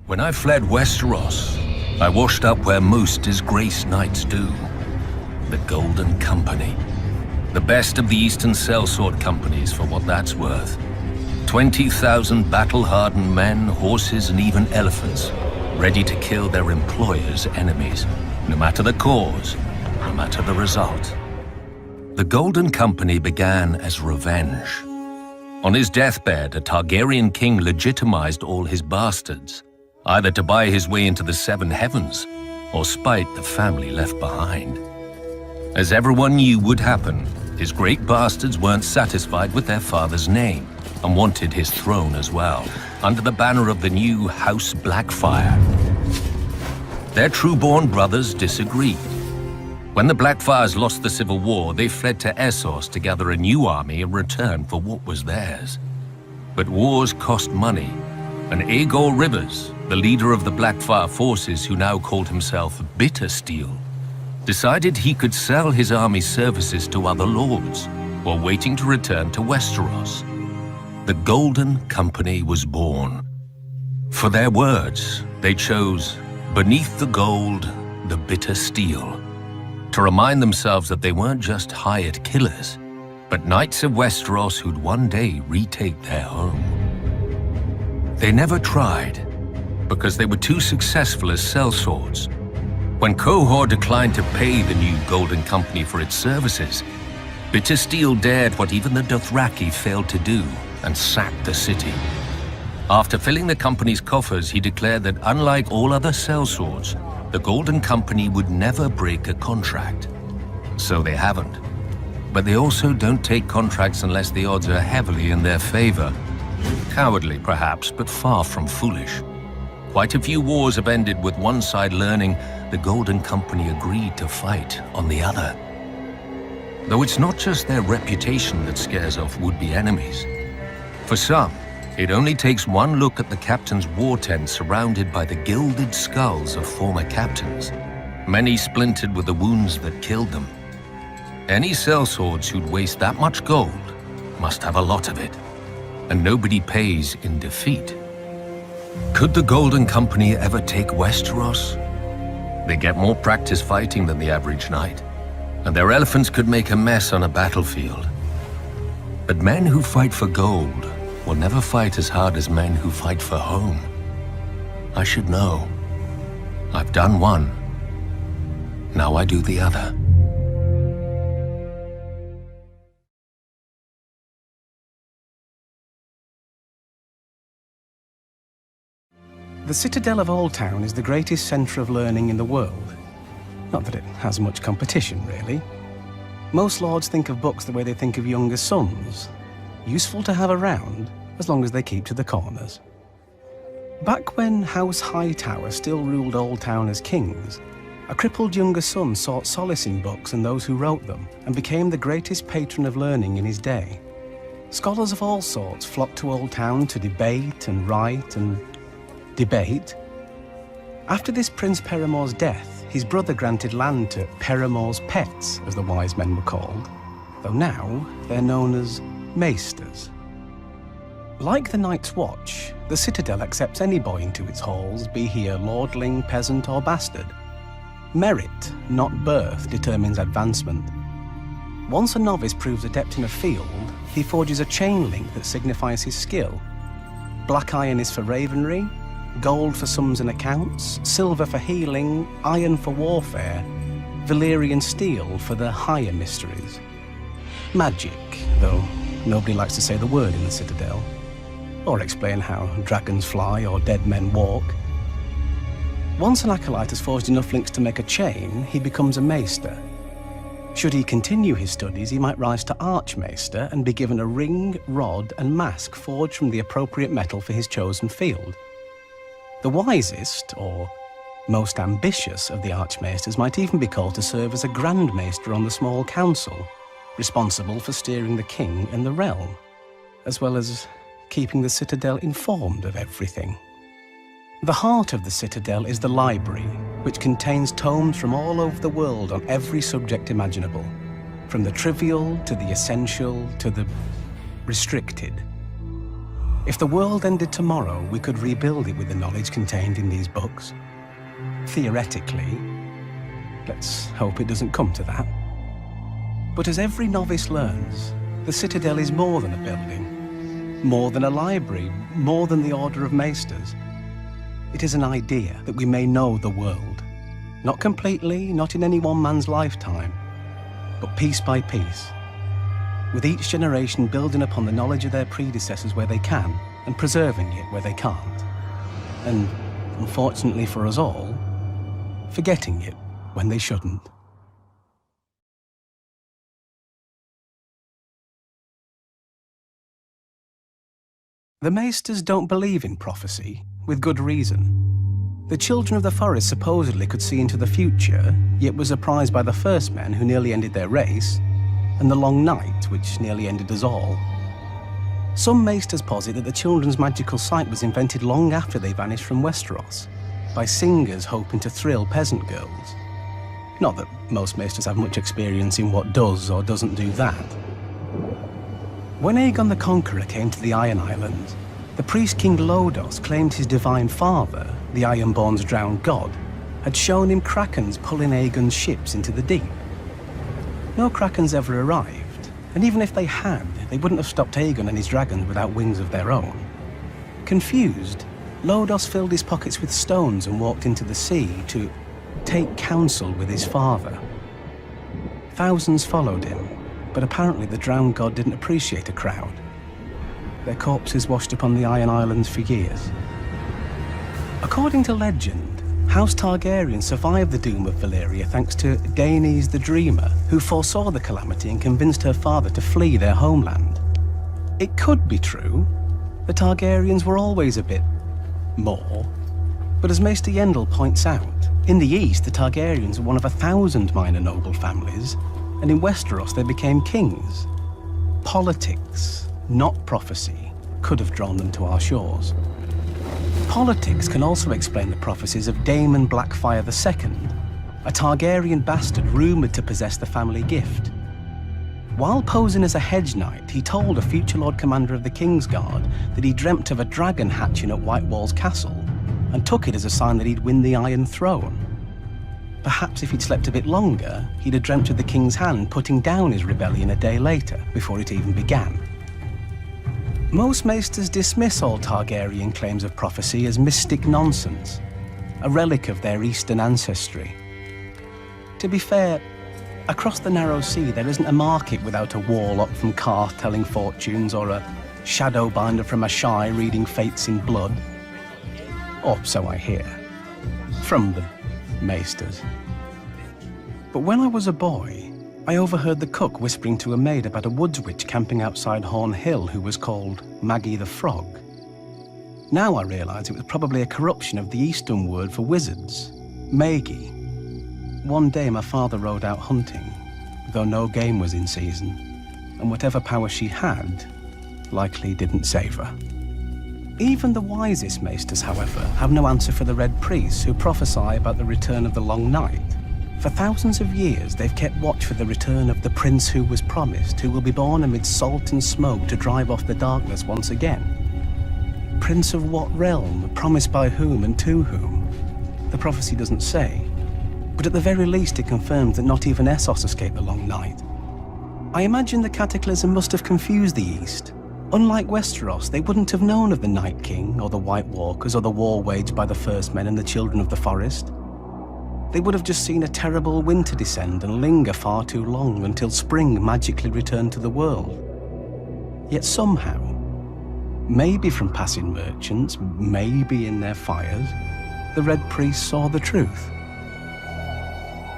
When I fled Westeros, I washed up where most disgraced knights do. The Golden Company. The best of the Eastern sellsword companies, for what that's worth. 20,000 battle-hardened men, horses, and even elephants, ready to kill their employers' enemies, no matter the cause, no matter the result. The Golden Company began as revenge. On his deathbed, a Targaryen king legitimized all his bastards, either to buy his way into the Seven Heavens or spite the family left behind. As everyone knew would happen, his great bastards weren't satisfied with their father's name and wanted his throne as well, under the banner of the new House Blackfyre. Their true-born brothers disagreed. When the Blackfyres lost the civil war, they fled to Essos to gather a new army in return for what was theirs. But wars cost money, and Aegor Rivers, the leader of the Blackfyre forces who now called himself Bittersteel, decided he could sell his army's services to other lords while waiting to return to Westeros. The Golden Company was born. For their words, they chose, beneath the gold, the bitter steel, to remind themselves that they weren't just hired killers, but knights of Westeros who'd one day retake their home. They never tried, because they were too successful as sellswords. When Qohor declined to pay the new Golden Company for its services, Bittersteel dared what even the Dothraki failed to do, and sacked the city. After filling the company's coffers, he declared that unlike all other sellswords, the Golden Company would never break a contract. So they haven't. But they also don't take contracts unless the odds are heavily in their favor. Cowardly, perhaps, but far from foolish. Quite a few wars have ended with one side learning the Golden Company agreed to fight on the other. Though it's not just their reputation that scares off would-be enemies. For some, it only takes one look at the captain's war tent surrounded by the gilded skulls of former captains, many splintered with the wounds that killed them. Any sellswords who'd waste that much gold must have a lot of it, and nobody pays in defeat. Could the Golden Company ever take Westeros? They get more practice fighting than the average knight, and their elephants could make a mess on a battlefield. But men who fight for gold will never fight as hard as men who fight for home. I should know. I've done one. Now I do the other. The Citadel of Old Town is the greatest centre of learning in the world. Not that it has much competition, really. Most lords think of books the way they think of younger sons. Useful to have around, as long as they keep to the corners. Back when House Hightower still ruled Old Town as kings, a crippled younger son sought solace in books and those who wrote them, and became the greatest patron of learning in his day. Scholars of all sorts flocked to Old Town to debate and write and debate. After this Prince Peremore's death, his brother granted land to Peremore's pets, as the wise men were called, though now they're known as maesters. Like the Night's Watch, the Citadel accepts any boy into its halls, be he a lordling, peasant, or bastard. Merit, not birth, determines advancement. Once a novice proves adept in a field, he forges a chain link that signifies his skill. Black iron is for ravenry, gold for sums and accounts, silver for healing, iron for warfare, Valyrian steel for the higher mysteries. Magic, though nobody likes to say the word in the Citadel, or explain how dragons fly or dead men walk. Once an acolyte has forged enough links to make a chain, he becomes a maester. Should he continue his studies, he might rise to archmaester and be given a ring, rod, and mask forged from the appropriate metal for his chosen field. The wisest, or most ambitious of the archmaesters might even be called to serve as a grand maester on the small council, responsible for steering the king and the realm, as well as keeping the Citadel informed of everything. The heart of the Citadel is the library, which contains tomes from all over the world on every subject imaginable, from the trivial to the essential to the restricted. If the world ended tomorrow, we could rebuild it with the knowledge contained in these books. Theoretically. Let's hope it doesn't come to that. But as every novice learns, the Citadel is more than a building, more than a library, more than the Order of Maesters. It is an idea that we may know the world. Not completely, not in any one man's lifetime, but piece by piece, with each generation building upon the knowledge of their predecessors where they can, and preserving it where they can't. And, unfortunately for us all, forgetting it when they shouldn't. The Maesters don't believe in prophecy, with good reason. The children of the forest supposedly could see into the future, yet were surprised by the first men who nearly ended their race, and the long night, which nearly ended us all. Some Maesters posit that the children's magical sight was invented long after they vanished from Westeros, by singers hoping to thrill peasant girls. Not that most Maesters have much experience in what does or doesn't do that. When Aegon the Conqueror came to the Iron Islands, the priest King Lodos claimed his divine father, the Ironborn's drowned god, had shown him krakens pulling Aegon's ships into the deep. No krakens ever arrived, and even if they had, they wouldn't have stopped Aegon and his dragons without wings of their own. Confused, Lodos filled his pockets with stones and walked into the sea to take counsel with his father. Thousands followed him, but apparently the drowned god didn't appreciate a crowd. Their corpses washed upon the Iron Islands for years. According to legend, House Targaryen survived the doom of Valyria thanks to Daenys the Dreamer, who foresaw the calamity and convinced her father to flee their homeland. It could be true. The Targaryens were always a bit more. But as Maester Yendel points out, in the east the Targaryens were one of 1,000 minor noble families, and in Westeros they became kings. Politics, not prophecy, could have drawn them to our shores. Politics can also explain the prophecies of Daemon Blackfyre II, a Targaryen bastard rumoured to possess the family gift. While posing as a hedge knight, he told a future Lord Commander of the Kingsguard that he dreamt of a dragon hatching at White Walls Castle, and took it as a sign that he'd win the Iron Throne. Perhaps if he'd slept a bit longer, he'd have dreamt of the King's Hand putting down his rebellion a day later, before it even began. Most Maesters dismiss all Targaryen claims of prophecy as mystic nonsense, a relic of their Eastern ancestry. To be fair, across the Narrow Sea there isn't a market without a warlock from Karth telling fortunes or a shadowbinder from Ashai reading fates in blood. Or so I hear. From the Maesters. But when I was a boy, I overheard the cook whispering to a maid about a woods witch camping outside Horn Hill who was called Maggie the Frog. Now I realise it was probably a corruption of the Eastern word for wizards, Magi. One day my father rode out hunting, though no game was in season, and whatever power she had likely didn't save her. Even the wisest Maesters, however, have no answer for the Red Priests who prophesy about the return of the Long Night. For thousands of years, they've kept watch for the return of the prince who was promised, who will be born amid salt and smoke to drive off the darkness once again. Prince of what realm, promised by whom and to whom? The prophecy doesn't say, but at the very least it confirms that not even Essos escaped the Long Night. I imagine the cataclysm must have confused the East. Unlike Westeros, they wouldn't have known of the Night King, or the White Walkers, or the war waged by the First Men and the Children of the Forest. They would have just seen a terrible winter descend and linger far too long until spring magically returned to the world. Yet somehow, maybe from passing merchants, maybe in their fires, the Red Priests saw the truth.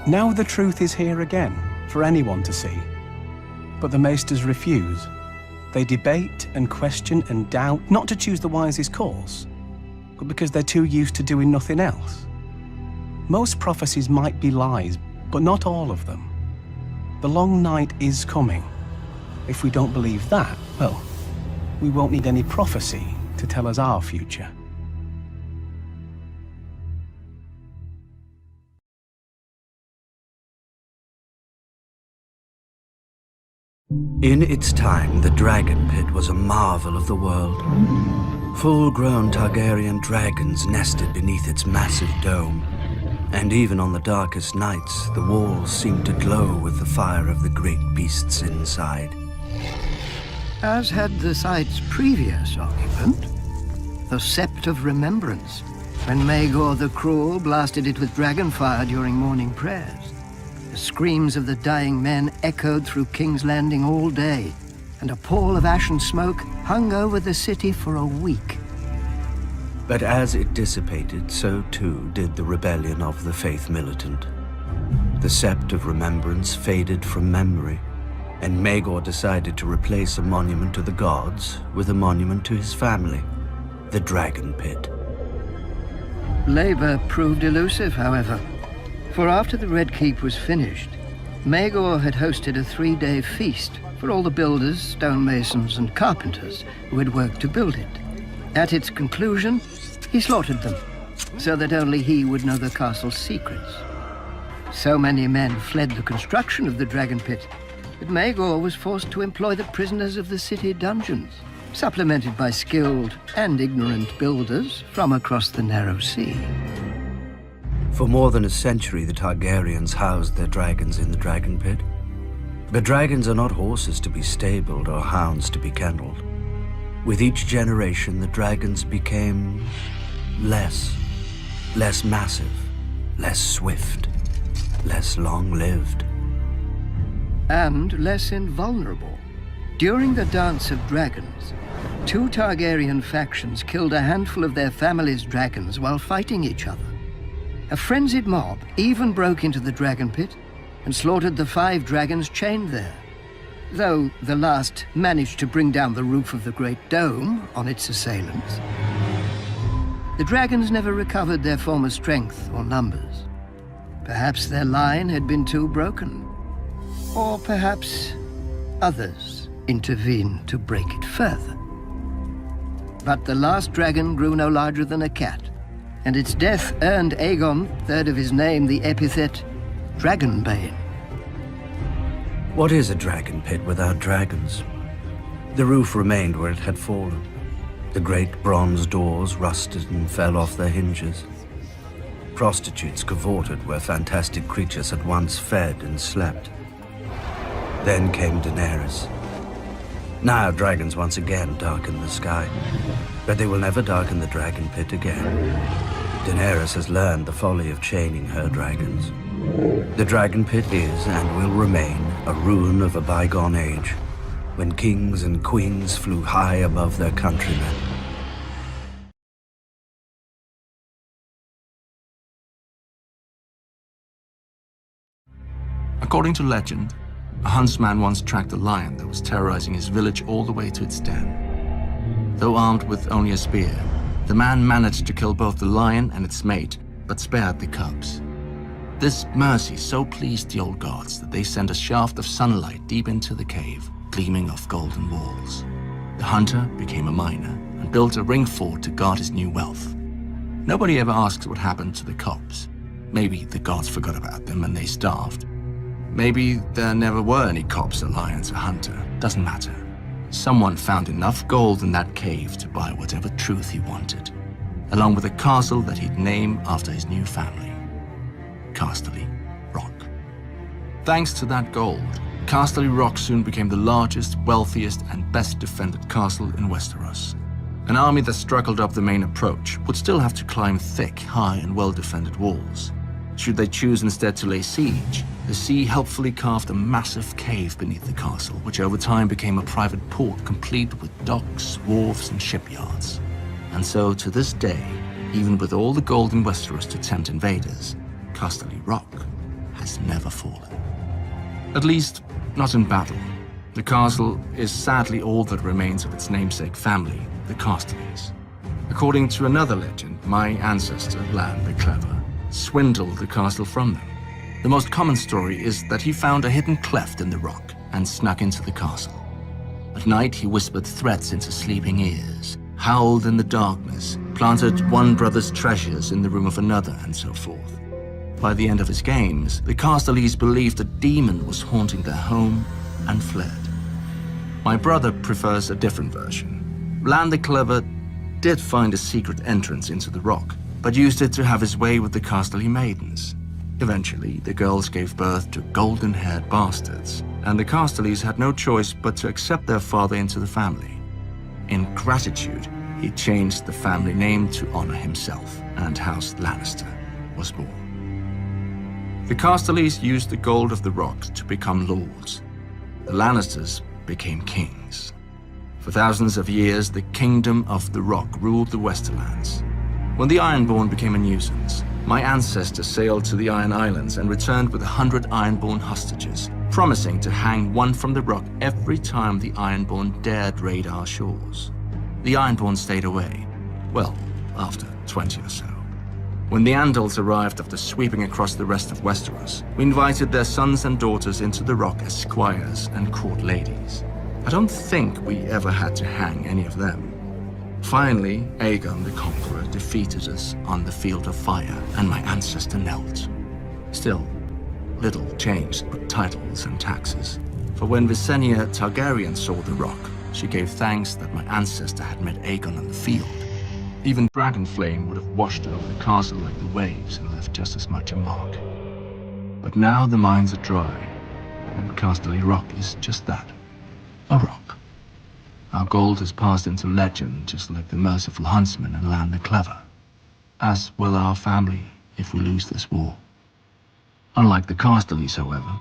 Now the truth is here again, for anyone to see. But the Maesters refuse. They debate and question and doubt, not to choose the wisest course, but because they're too used to doing nothing else. Most prophecies might be lies, but not all of them. The Long Night is coming. If we don't believe that, well, we won't need any prophecy to tell us our future. In its time, the Dragon Pit was a marvel of the world. Full-grown Targaryen dragons nested beneath its massive dome. And even on the darkest nights, the walls seemed to glow with the fire of the great beasts inside. As had the site's previous occupant, the Sept of Remembrance, when Maegor the Cruel blasted it with dragonfire during morning prayers. The screams of the dying men echoed through King's Landing all day, and a pall of ash and smoke hung over the city for a week. But as it dissipated, so too did the rebellion of the Faith Militant. The Sept of Remembrance faded from memory, and Maegor decided to replace a monument to the gods with a monument to his family, the Dragon Pit. Labor proved elusive, however, for after the Red Keep was finished, Maegor had hosted a 3-day feast for all the builders, stonemasons, and carpenters who had worked to build it. At its conclusion, he slaughtered them, so that only he would know the castle's secrets. So many men fled the construction of the Dragon Pit that Maegor was forced to employ the prisoners of the city dungeons, supplemented by skilled and ignorant builders from across the narrow sea. For more than a century, the Targaryens housed their dragons in the Dragon Pit. But dragons are not horses to be stabled or hounds to be kenneled. With each generation, the dragons became less massive, less swift, less long-lived. And less invulnerable. During the Dance of Dragons, 2 Targaryen factions killed a handful of their family's dragons while fighting each other. A frenzied mob even broke into the Dragon Pit and slaughtered the 5 dragons chained there, though the last managed to bring down the roof of the Great Dome on its assailants. The dragons never recovered their former strength or numbers. Perhaps their line had been too broken, or perhaps others intervened to break it further. But the last dragon grew no larger than a cat, and its death earned Aegon, 3rd of his name, the epithet Dragonbane. What is a dragon pit without dragons? The roof remained where it had fallen. The great bronze doors rusted and fell off their hinges. Prostitutes cavorted where fantastic creatures had once fed and slept. Then came Daenerys. Now dragons once again darken the sky, but they will never darken the dragon pit again. Daenerys has learned the folly of chaining her dragons. The Dragon Pit is and will remain a ruin of a bygone age, when kings and queens flew high above their countrymen. According to legend, a huntsman once tracked a lion that was terrorizing his village all the way to its den. Though armed with only a spear, the man managed to kill both the lion and its mate, but spared the cubs. This mercy so pleased the old gods that they sent a shaft of sunlight deep into the cave, gleaming off golden walls. The hunter became a miner and built a ring fort to guard his new wealth. Nobody ever asks what happened to the cubs. Maybe the gods forgot about them and they starved. Maybe there never were any cops, a lions, a hunter. Doesn't matter. Someone found enough gold in that cave to buy whatever truth he wanted, along with a castle that he'd name after his new family, Casterly Rock. Thanks to that gold, Casterly Rock soon became the largest, wealthiest, and best defended castle in Westeros. An army that struggled up the main approach would still have to climb thick, high, and well-defended walls. Should they choose instead to lay siege, the sea helpfully carved a massive cave beneath the castle, which over time became a private port complete with docks, wharves, and shipyards. And so, to this day, even with all the gold in Westeros to tempt invaders, Casterly Rock has never fallen. At least, not in battle. The castle is sadly all that remains of its namesake family, the Casterlys. According to another legend, my ancestor, Lan the Clever, swindled the castle from them. The most common story is that he found a hidden cleft in the rock and snuck into the castle. At night, he whispered threats into sleeping ears, howled in the darkness, planted one brother's treasures in the room of another, and so forth. By the end of his games, the Casterlys believed a demon was haunting their home and fled. My brother prefers a different version. Lan the Clever did find a secret entrance into the rock, but used it to have his way with the Casterly maidens. Eventually, the girls gave birth to golden-haired bastards, and the Casterlys had no choice but to accept their father into the family. In gratitude, he changed the family name to honor himself, and House Lannister was born. The Casterlys used the gold of the rock to become lords. The Lannisters became kings. For thousands of years, the Kingdom of the Rock ruled the Westerlands. When the Ironborn became a nuisance, my ancestors sailed to the Iron Islands and returned with 100 Ironborn hostages, promising to hang one from the rock every time the Ironborn dared raid our shores. The Ironborn stayed away, well, after 20 or so. When the Andals arrived after sweeping across the rest of Westeros, we invited their sons and daughters into the rock as squires and court ladies. I don't think we ever had to hang any of them. Finally, Aegon the Conqueror defeated us on the Field of Fire, and my ancestor knelt. Still, little changed but titles and taxes. For when Visenya Targaryen saw the rock, she gave thanks that my ancestor had met Aegon on the field. Even Dragonflame would have washed over the castle like the waves and left just as much a mark. But now the mines are dry, and Casterly Rock is just that, a rock. Our gold has passed into legend, just like the merciful huntsman and Lan the Clever. As will our family if we lose this war. Unlike the Casterlys, however,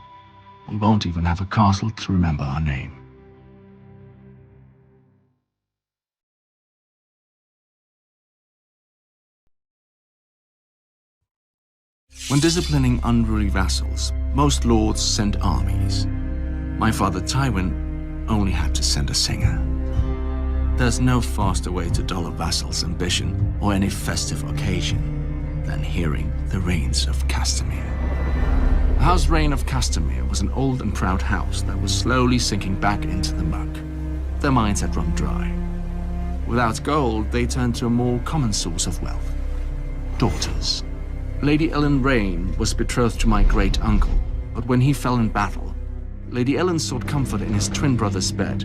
we won't even have a castle to remember our name. When disciplining unruly vassals, most lords sent armies. My father Tywin only had to send a singer. There's no faster way to dull a vassal's ambition or any festive occasion than hearing the reigns of Castamere. The House Reign of Castamere was an old and proud house that was slowly sinking back into the muck. Their mines had run dry. Without gold, they turned to a more common source of wealth: daughters. Lady Ellen Rain was betrothed to my great-uncle, but when he fell in battle, Lady Ellen sought comfort in his twin brother's bed,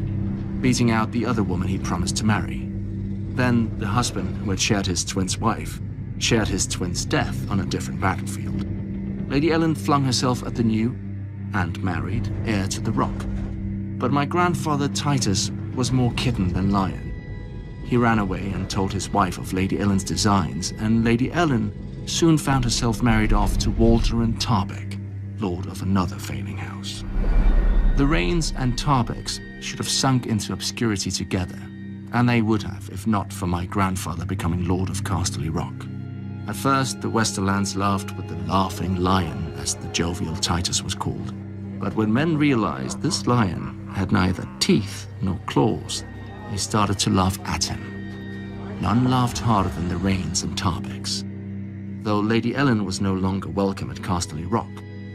beating out the other woman he promised to marry. Then the husband, who had shared his twin's wife, shared his twin's death on a different battlefield. Lady Ellen flung herself at the new, and married, heir to the rock. But my grandfather Titus was more kitten than lion. He ran away and told his wife of Lady Ellen's designs, and Lady Ellen soon found herself married off to Walderon Tarbeck, lord of another failing house. The Rains and Tarbecks should have sunk into obscurity together, and they would have if not for my grandfather becoming Lord of Casterly Rock. At first, the Westerlands laughed with the Laughing Lion, as the jovial Titus was called. But when men realized this lion had neither teeth nor claws, they started to laugh at him. None laughed harder than the Rains and Tarbecks. Though Lady Ellen was no longer welcome at Casterly Rock,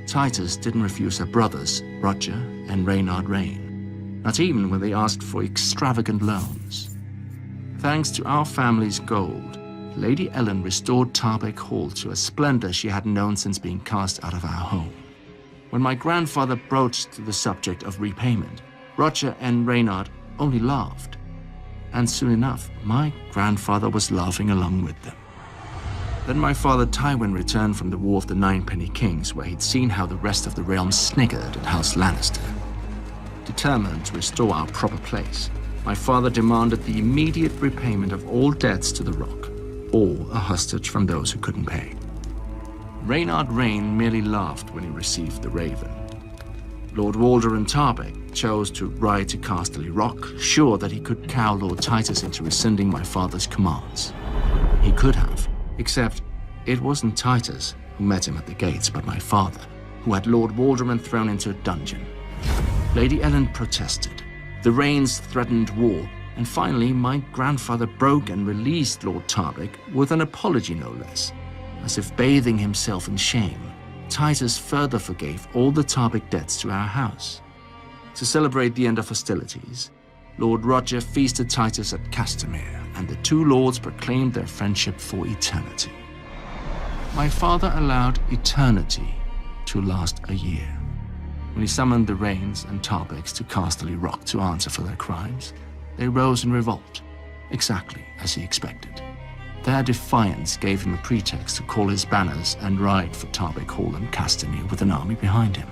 Titus didn't refuse her brothers, Roger and Reynard Rain, not even when they asked for extravagant loans. Thanks to our family's gold, Lady Ellen restored Tarbeck Hall to a splendor she hadn't known since being cast out of our home. When my grandfather broached the subject of repayment, Roger and Reynard only laughed. And soon enough, my grandfather was laughing along with them. Then my father Tywin returned from the War of the Ninepenny Kings, where he'd seen how the rest of the realm sniggered at House Lannister. Determined to restore our proper place, my father demanded the immediate repayment of all debts to the Rock, or a hostage from those who couldn't pay. Reynard Rain merely laughed when he received the raven. Lord Walderon Tarbeck chose to ride to Casterly Rock, sure that he could cow Lord Titus into rescinding my father's commands. He could have, except it wasn't Titus who met him at the gates, but my father, who had Lord Walderon thrown into a dungeon. Lady Ellen protested. The Rains threatened war, and finally my grandfather broke and released Lord Tarbeck with an apology no less. As if bathing himself in shame, Titus further forgave all the Tarbeck debts to our house. To celebrate the end of hostilities, Lord Roger feasted Titus at Castamere, and the two lords proclaimed their friendship for eternity. My father allowed eternity to last a year. When he summoned the Rains and Tarbeks to Casterly Rock to answer for their crimes, they rose in revolt, exactly as he expected. Their defiance gave him a pretext to call his banners and ride for Tarbeck Hall and Castamere with an army behind him.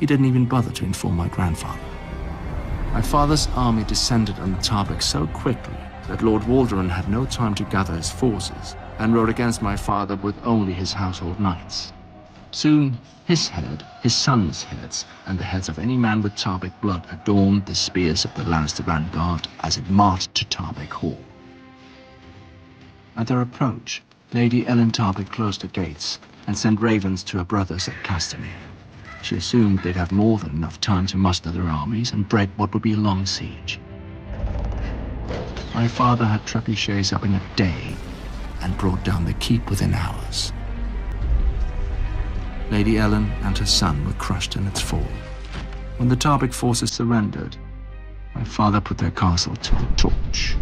He didn't even bother to inform my grandfather. My father's army descended on the Tarbeck so quickly that Lord Walderan had no time to gather his forces and rode against my father with only his household knights. Soon, his head, his sons' heads, and the heads of any man with Tarbeck blood adorned the spears of the Lannister vanguard as it marched to Tarbeck Hall. At their approach, Lady Ellen Tarbeck closed her gates and sent ravens to her brothers at Castamere. She assumed they'd have more than enough time to muster their armies and break what would be a long siege. My father had trebuchets up in a day and brought down the keep within hours. Lady Ellen and her son were crushed in its fall. When the Tarbeck forces surrendered, my father put their castle to the torch.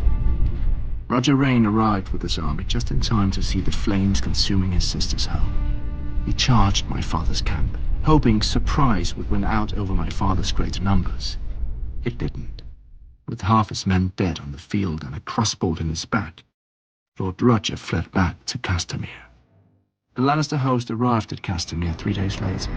Roger Rain arrived with his army just in time to see the flames consuming his sister's home. He charged my father's camp, hoping surprise would win out over my father's greater numbers. It didn't. With half his men dead on the field and a crossbolt in his back, Lord Roger fled back to Castamere. The Lannister host arrived at Castamere 3 days later.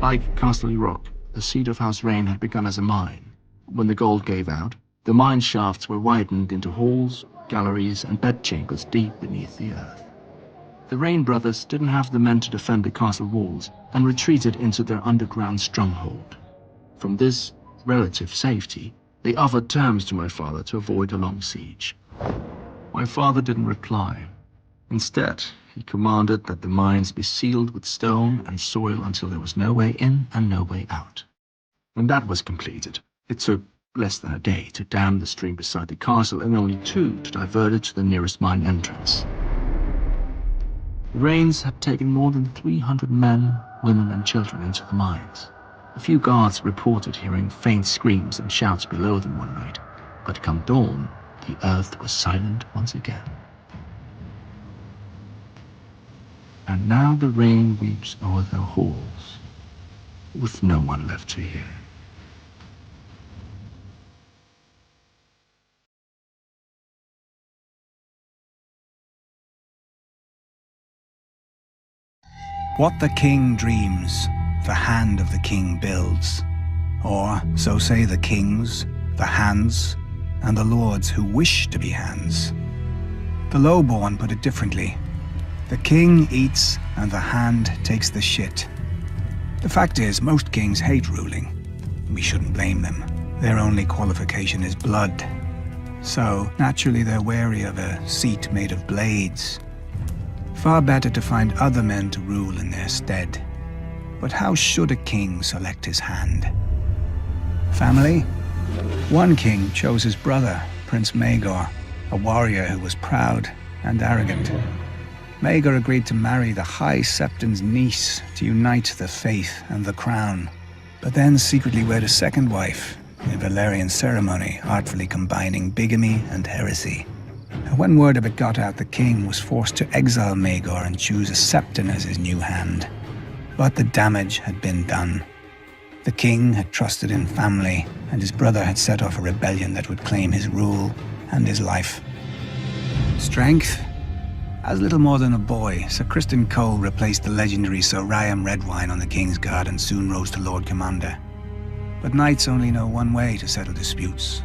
Like Casterly Rock, the seat of House Rain had begun as a mine. When the gold gave out, the mine shafts were widened into halls, galleries, and bedchambers deep beneath the earth. The Rain brothers didn't have the men to defend the castle walls and retreated into their underground stronghold. From this relative safety, they offered terms to my father to avoid a long siege. My father didn't reply. Instead, he commanded that the mines be sealed with stone and soil until there was no way in and no way out. When that was completed, it took less than a day to dam the stream beside the castle and only 2 to divert it to the nearest mine entrance. The Rains had taken more than 300 men, women, and children into the mines. A few guards reported hearing faint screams and shouts below them one night, but come dawn, the earth was silent once again. And now the rain weeps over their halls, with no one left to hear. What the king dreams, the hand of the king builds. Or, so say the kings, the hands, and the lords who wish to be hands. The lowborn put it differently. The king eats, and the hand takes the shit. The fact is, most kings hate ruling. We shouldn't blame them. Their only qualification is blood. So, naturally they're wary of a seat made of blades. Far better to find other men to rule in their stead. But how should a king select his hand? Family? One king chose his brother, Prince Maegor, a warrior who was proud and arrogant. Maegor agreed to marry the High Septon's niece to unite the faith and the crown, but then secretly wed a second wife in a Valyrian ceremony, artfully combining bigamy and heresy. When word of it got out, the king was forced to exile Maegor and choose a Septon as his new hand. But the damage had been done. The king had trusted in family, and his brother had set off a rebellion that would claim his rule and his life. Strength? As little more than a boy, Sir Criston Cole replaced the legendary Sir Rayam Redwine on the King's Guard and soon rose to Lord Commander. But knights only know one way to settle disputes.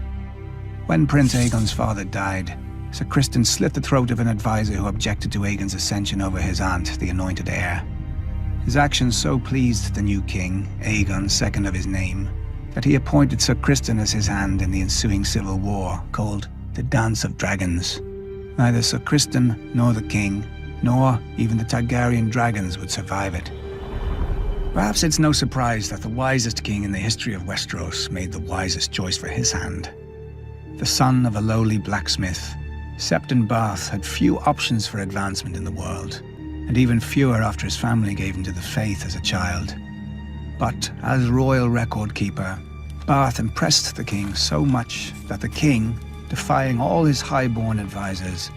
When Prince Aegon's father died, Sir Criston slit the throat of an advisor who objected to Aegon's ascension over his aunt, the anointed heir. His actions so pleased the new king, Aegon, second of his name, that he appointed Sir Criston as his hand in the ensuing civil war, called the Dance of Dragons. Neither Sir Criston nor the king, nor even the Targaryen dragons would survive it. Perhaps it's no surprise that the wisest king in the history of Westeros made the wisest choice for his hand. The son of a lowly blacksmith, Septon Barth had few options for advancement in the world, and even fewer after his family gave him to the faith as a child. But as royal record keeper, Barth impressed the king so much that the king, defying all his high-born advisors,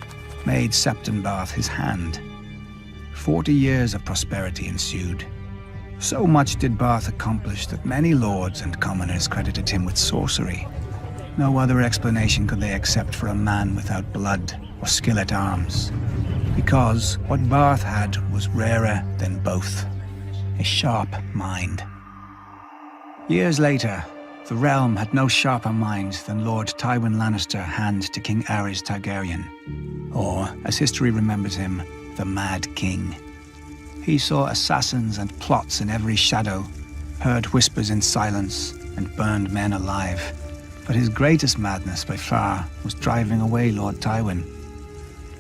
made Septon Barth his hand. 40 years of prosperity ensued. So much did Barth accomplish that many lords and commoners credited him with sorcery. No other explanation could they accept for a man without blood or skill at arms, because what Barth had was rarer than both: a sharp mind. Years later, the realm had no sharper mind than Lord Tywin Lannister, hand to King Aerys Targaryen, or, as history remembers him, the Mad King. He saw assassins and plots in every shadow, heard whispers in silence, and burned men alive. But his greatest madness by far was driving away Lord Tywin.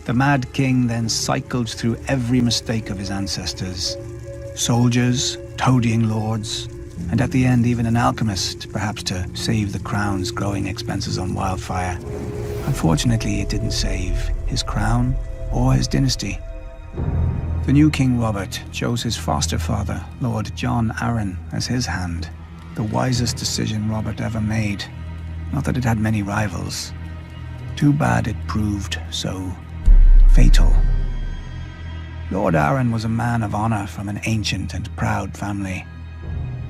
The Mad King then cycled through every mistake of his ancestors: soldiers, toadying lords, and at the end even an alchemist, perhaps to save the crown's growing expenses on wildfire. Unfortunately, it didn't save his crown or his dynasty. The new King Robert chose his foster father, Lord Jon Arryn, as his hand. The wisest decision Robert ever made. Not that it had many rivals. Too bad it proved so fatal. Lord Arryn was a man of honor from an ancient and proud family.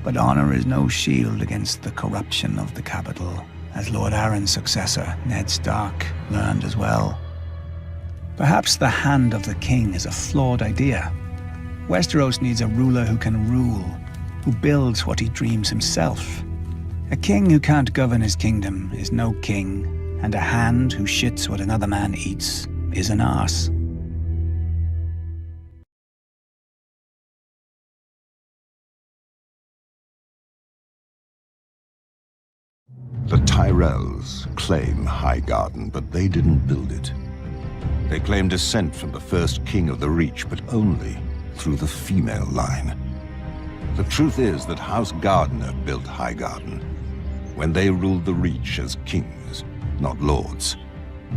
But honor is no shield against the corruption of the capital, as Lord Arryn's successor, Ned Stark, learned as well. Perhaps the hand of the king is a flawed idea. Westeros needs a ruler who can rule, who builds what he dreams himself. A king who can't govern his kingdom is no king, and a hand who shits what another man eats is an arse. The Tyrells claim Highgarden, but they didn't build it. They claim descent from the first king of the Reach, but only through the female line. The truth is that House Gardener built Highgarden when they ruled the Reach as kings, not lords.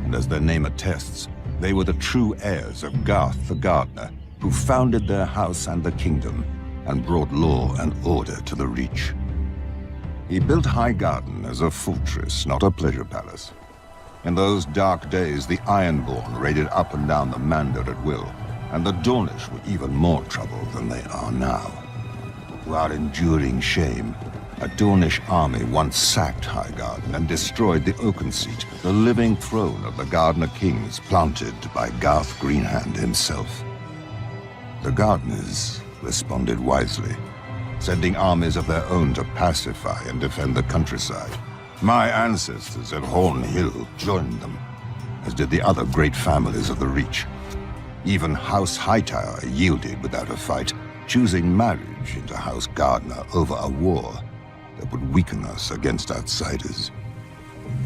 And as their name attests, they were the true heirs of Garth the Gardener, who founded their house and the kingdom, and brought law and order to the Reach. He built Highgarden as a fortress, not a pleasure palace. In those dark days, the Ironborn raided up and down the Mandar at will, and the Dornish were even more trouble than they are now. While enduring shame, a Dornish army once sacked Highgarden and destroyed the Oaken Seat, the living throne of the Gardener Kings planted by Garth Greenhand himself. The Gardeners responded wisely, sending armies of their own to pacify and defend the countryside. My ancestors at Horn Hill joined them, as did the other great families of the Reach. Even House Hightower yielded without a fight, choosing marriage into House Gardener over a war that would weaken us against outsiders.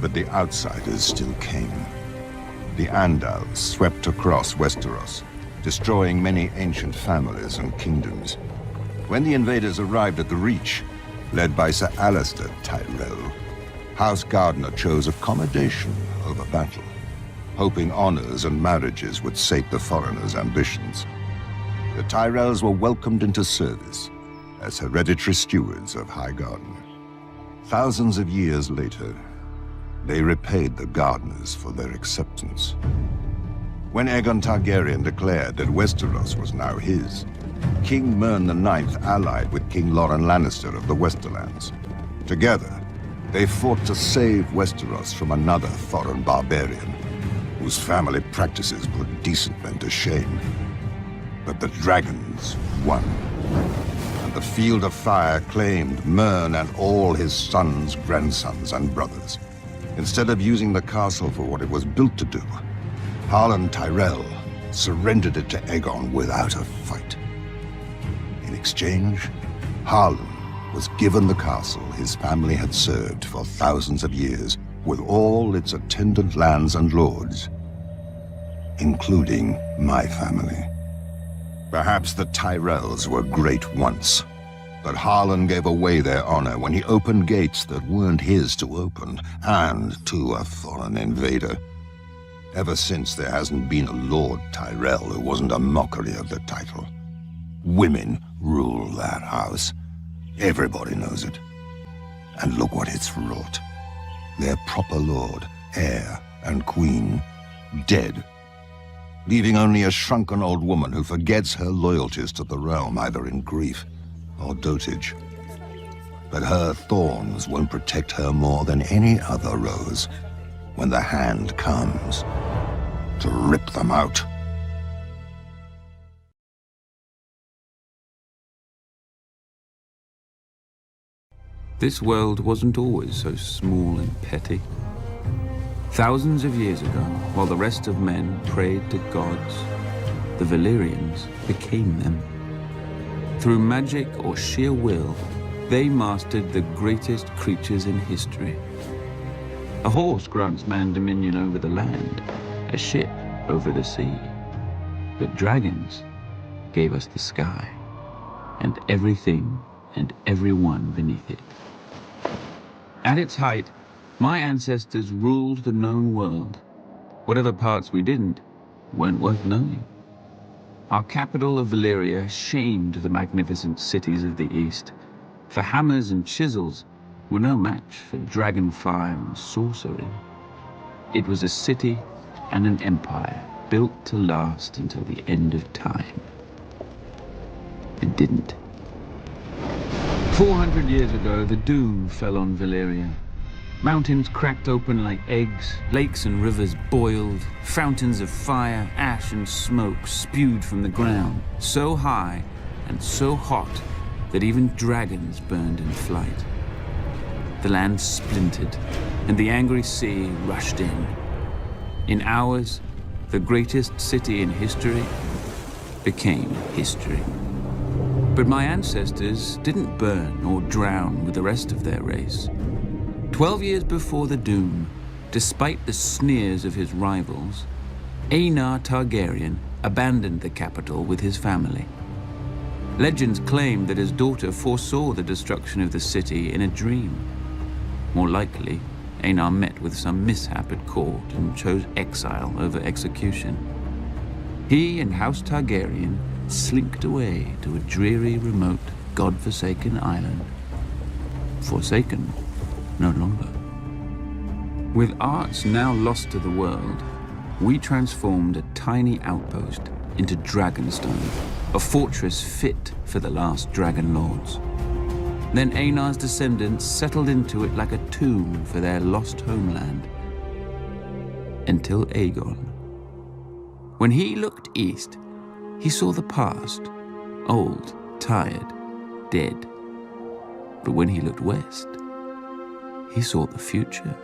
But the outsiders still came. The Andals swept across Westeros, destroying many ancient families and kingdoms. When the invaders arrived at the Reach, led by Sir Alistair Tyrell, House Gardener chose accommodation over battle, hoping honors and marriages would sate the foreigners' ambitions. The Tyrells were welcomed into service as hereditary stewards of Highgarden. Thousands of years later, they repaid the Gardeners for their acceptance. When Aegon Targaryen declared that Westeros was now his, King Mern IX allied with King Loren Lannister of the Westerlands. Together, they fought to save Westeros from another foreign barbarian, whose family practices put decent men to shame. But the dragons won, and the Field of Fire claimed Mern and all his sons, grandsons, and brothers. Instead of using the castle for what it was built to do, Harlan Tyrell surrendered it to Aegon without a fight. In exchange, Harlan was given the castle his family had served for thousands of years, with all its attendant lands and lords, including my family. Perhaps the Tyrells were great once, but Harlan gave away their honor when he opened gates that weren't his to open, and to a foreign invader. Ever since, there hasn't been a Lord Tyrell who wasn't a mockery of the title. Women rule that house. Everybody knows it. And look what it's wrought. Their proper lord, heir, and queen, dead, leaving only a shrunken old woman who forgets her loyalties to the realm either in grief or dotage. But her thorns won't protect her more than any other rose when the hand comes to rip them out. This world wasn't always so small and petty. Thousands of years ago, while the rest of men prayed to gods, the Valyrians became them. Through magic or sheer will, they mastered the greatest creatures in history. A horse grants man dominion over the land, a ship over the sea. But dragons gave us the sky, and everything and everyone beneath it. At its height, my ancestors ruled the known world. Whatever parts we didn't weren't worth knowing. Our capital of Valyria shamed the magnificent cities of the East, for hammers and chisels were no match for dragon fire and sorcery. It was a city and an empire built to last until the end of time. It didn't. 400 years ago, the doom fell on Valyria. Mountains cracked open like eggs, lakes and rivers boiled, fountains of fire, ash and smoke spewed from the ground, so high and so hot that even dragons burned in flight. The land splintered, and the angry sea rushed in. In hours, the greatest city in history became history. But my ancestors didn't burn or drown with the rest of their race. 12 years before the doom, despite the sneers of his rivals, Aenar Targaryen abandoned the capital with his family. Legends claim that his daughter foresaw the destruction of the city in a dream. More likely, Aenar met with some mishap at court and chose exile over execution. He and House Targaryen slinked away to a dreary, remote, god-forsaken island. Forsaken no longer. With arts now lost to the world, we transformed a tiny outpost into Dragonstone, a fortress fit for the last dragon lords. Then Aenar's descendants settled into it like a tomb for their lost homeland. Until Aegon. When he looked east, he saw the past, old, tired, dead. But when he looked west, he saw the future.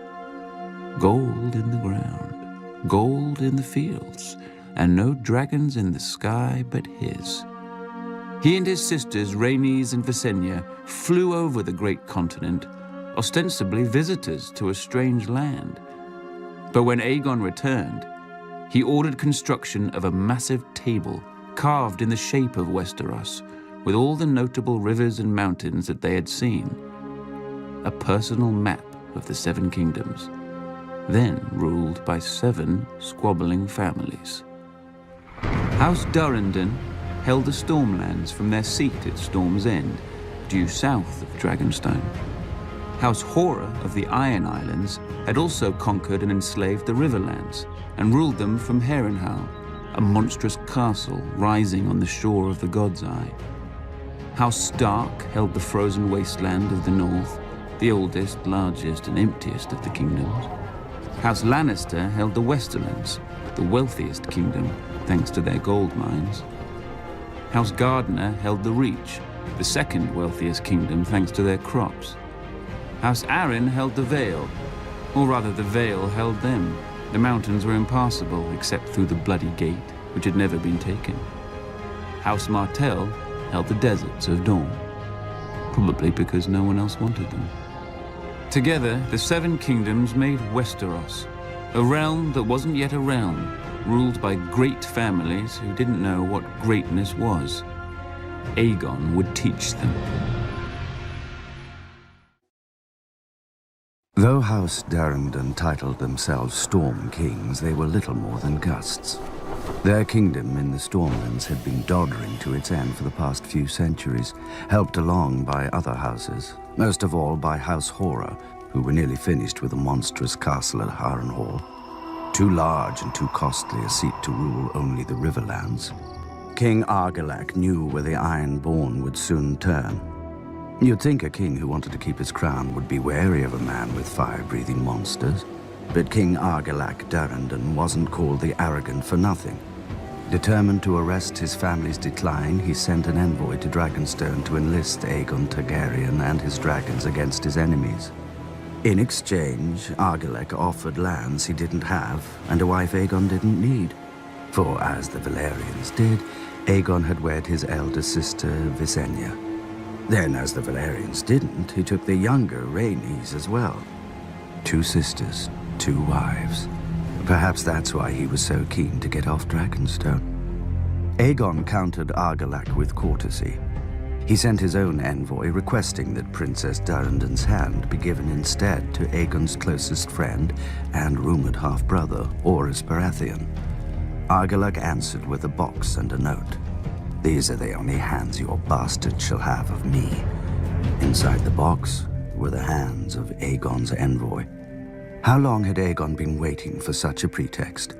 Gold in the ground, gold in the fields, and no dragons in the sky but his. He and his sisters, Rhaenys and Visenya, flew over the great continent, ostensibly visitors to a strange land. But when Aegon returned, he ordered construction of a massive table carved in the shape of Westeros, with all the notable rivers and mountains that they had seen. A personal map of the Seven Kingdoms, then ruled by 7 squabbling families. House Durrandon held the Stormlands from their seat at Storm's End, due south of Dragonstone. House Hora of the Iron Islands had also conquered and enslaved the Riverlands and ruled them from Harrenhal, a monstrous castle rising on the shore of the God's Eye. House Stark held the frozen wasteland of the north, the oldest, largest, and emptiest of the kingdoms. House Lannister held the Westerlands, the wealthiest kingdom, thanks to their gold mines. House Gardner held the Reach, the second wealthiest kingdom, thanks to their crops. House Arryn held the Vale, or rather the Vale held them. The mountains were impassable except through the Bloody Gate, which had never been taken. House Martell held the deserts of Dorne, probably because no one else wanted them. Together, the 7 kingdoms made Westeros, a realm that wasn't yet a realm, ruled by great families who didn't know what greatness was. Aegon would teach them. Though House Durrandon titled themselves Storm Kings, they were little more than gusts. Their kingdom in the Stormlands had been doddering to its end for the past few centuries, helped along by other houses, most of all by House Hora, who were nearly finished with a monstrous castle at Harrenhal. Too large and too costly a seat to rule only the Riverlands. King Argilac knew where the Ironborn would soon turn. You'd think a king who wanted to keep his crown would be wary of a man with fire-breathing monsters. But King Argilac Durrandon wasn't called the Arrogant for nothing. Determined to arrest his family's decline, he sent an envoy to Dragonstone to enlist Aegon Targaryen and his dragons against his enemies. In exchange, Argilac offered lands he didn't have and a wife Aegon didn't need. For as the Valerians did, Aegon had wed his elder sister, Visenya. Then, as the Valerians didn't, he took the younger Rhaenys as well. 2 sisters, 2 wives. Perhaps that's why he was so keen to get off Dragonstone. Aegon countered Argilac with courtesy. He sent his own envoy requesting that Princess Durrandon's hand be given instead to Aegon's closest friend and rumored half-brother, Orys Baratheon. Argilac answered with a box and a note. "These are the only hands your bastard shall have of me." Inside the box were the hands of Aegon's envoy. How long had Aegon been waiting for such a pretext?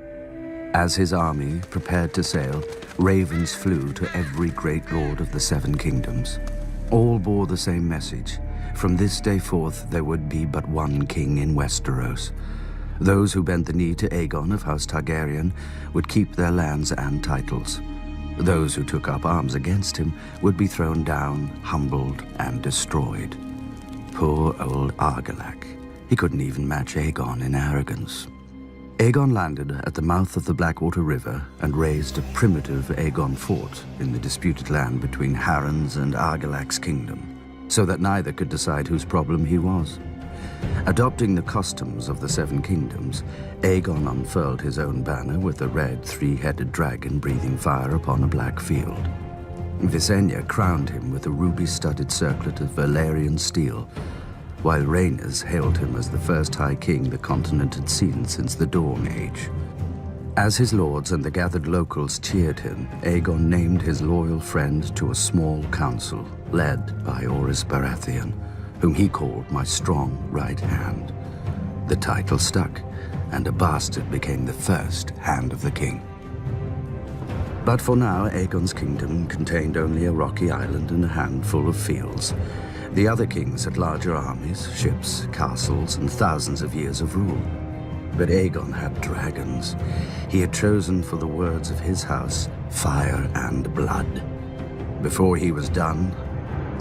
As his army prepared to sail, ravens flew to every great lord of the 7 kingdoms. All bore the same message. From this day forth, there would be but one king in Westeros. Those who bent the knee to Aegon of House Targaryen would keep their lands and titles. Those who took up arms against him would be thrown down, humbled, and destroyed. Poor old Argilac. He couldn't even match Aegon in arrogance. Aegon landed at the mouth of the Blackwater River and raised a primitive Aegon fort in the disputed land between Harren's and Argilac's kingdom, so that neither could decide whose problem he was. Adopting the customs of the 7 kingdoms, Aegon unfurled his own banner with a red 3-headed dragon breathing fire upon a black field. Visenya crowned him with a ruby-studded circlet of Valyrian steel, while Rhaenys hailed him as the first High King the continent had seen since the Dawn Age. As his lords and the gathered locals cheered him, Aegon named his loyal friend to a small council, led by Orys Baratheon, whom he called my strong right hand. The title stuck, and a bastard became the first Hand of the King. But for now, Aegon's kingdom contained only a rocky island and a handful of fields. The other kings had larger armies, ships, castles, and thousands of years of rule. But Aegon had dragons. He had chosen for the words of his house, fire and blood. Before he was done,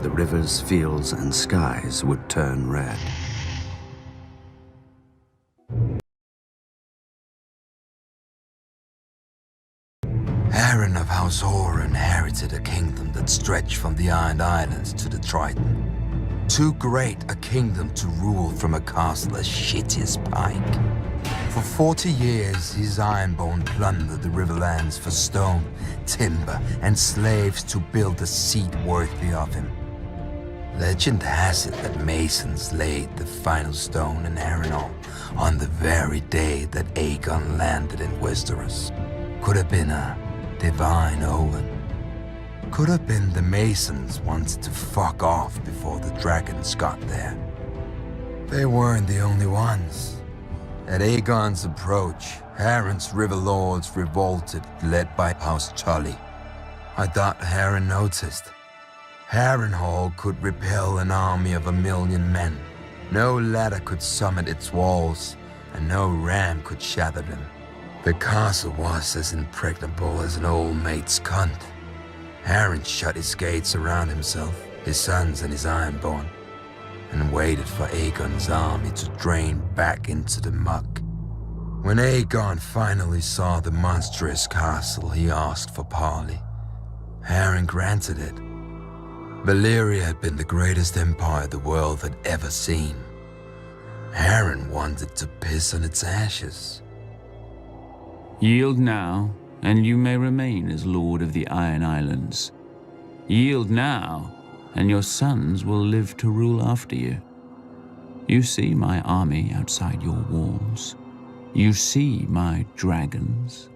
the rivers, fields, and skies would turn red. Harren of House Hoare inherited a kingdom that stretched from the Iron Islands to the Triton. Too great a kingdom to rule from a castle as shitty as Pike. For 40 years, his Ironborn plundered the riverlands for stone, timber, and slaves to build a seat worthy of him. Legend has it that masons laid the final stone in Harrenhal on the very day that Aegon landed in Westeros. Could have been a divine omen. Could have been the masons wanted to fuck off before the dragons got there. They weren't the only ones. At Aegon's approach, Harren's river lords revolted, led by House Tully. I thought Harren noticed. Harrenhal could repel an army of 1,000,000 men. No ladder could summit its walls, and no ram could shatter them. The castle was as impregnable as an old mate's cunt. Harren shut his gates around himself, his sons and his Ironborn, and waited for Aegon's army to drain back into the muck. When Aegon finally saw the monstrous castle, he asked for parley. Harren granted it. Valyria had been the greatest empire the world had ever seen. Harren wanted to piss on its ashes. Yield now, and you may remain as Lord of the Iron Islands. Yield now, and your sons will live to rule after you. You see my army outside your walls. You see my dragons.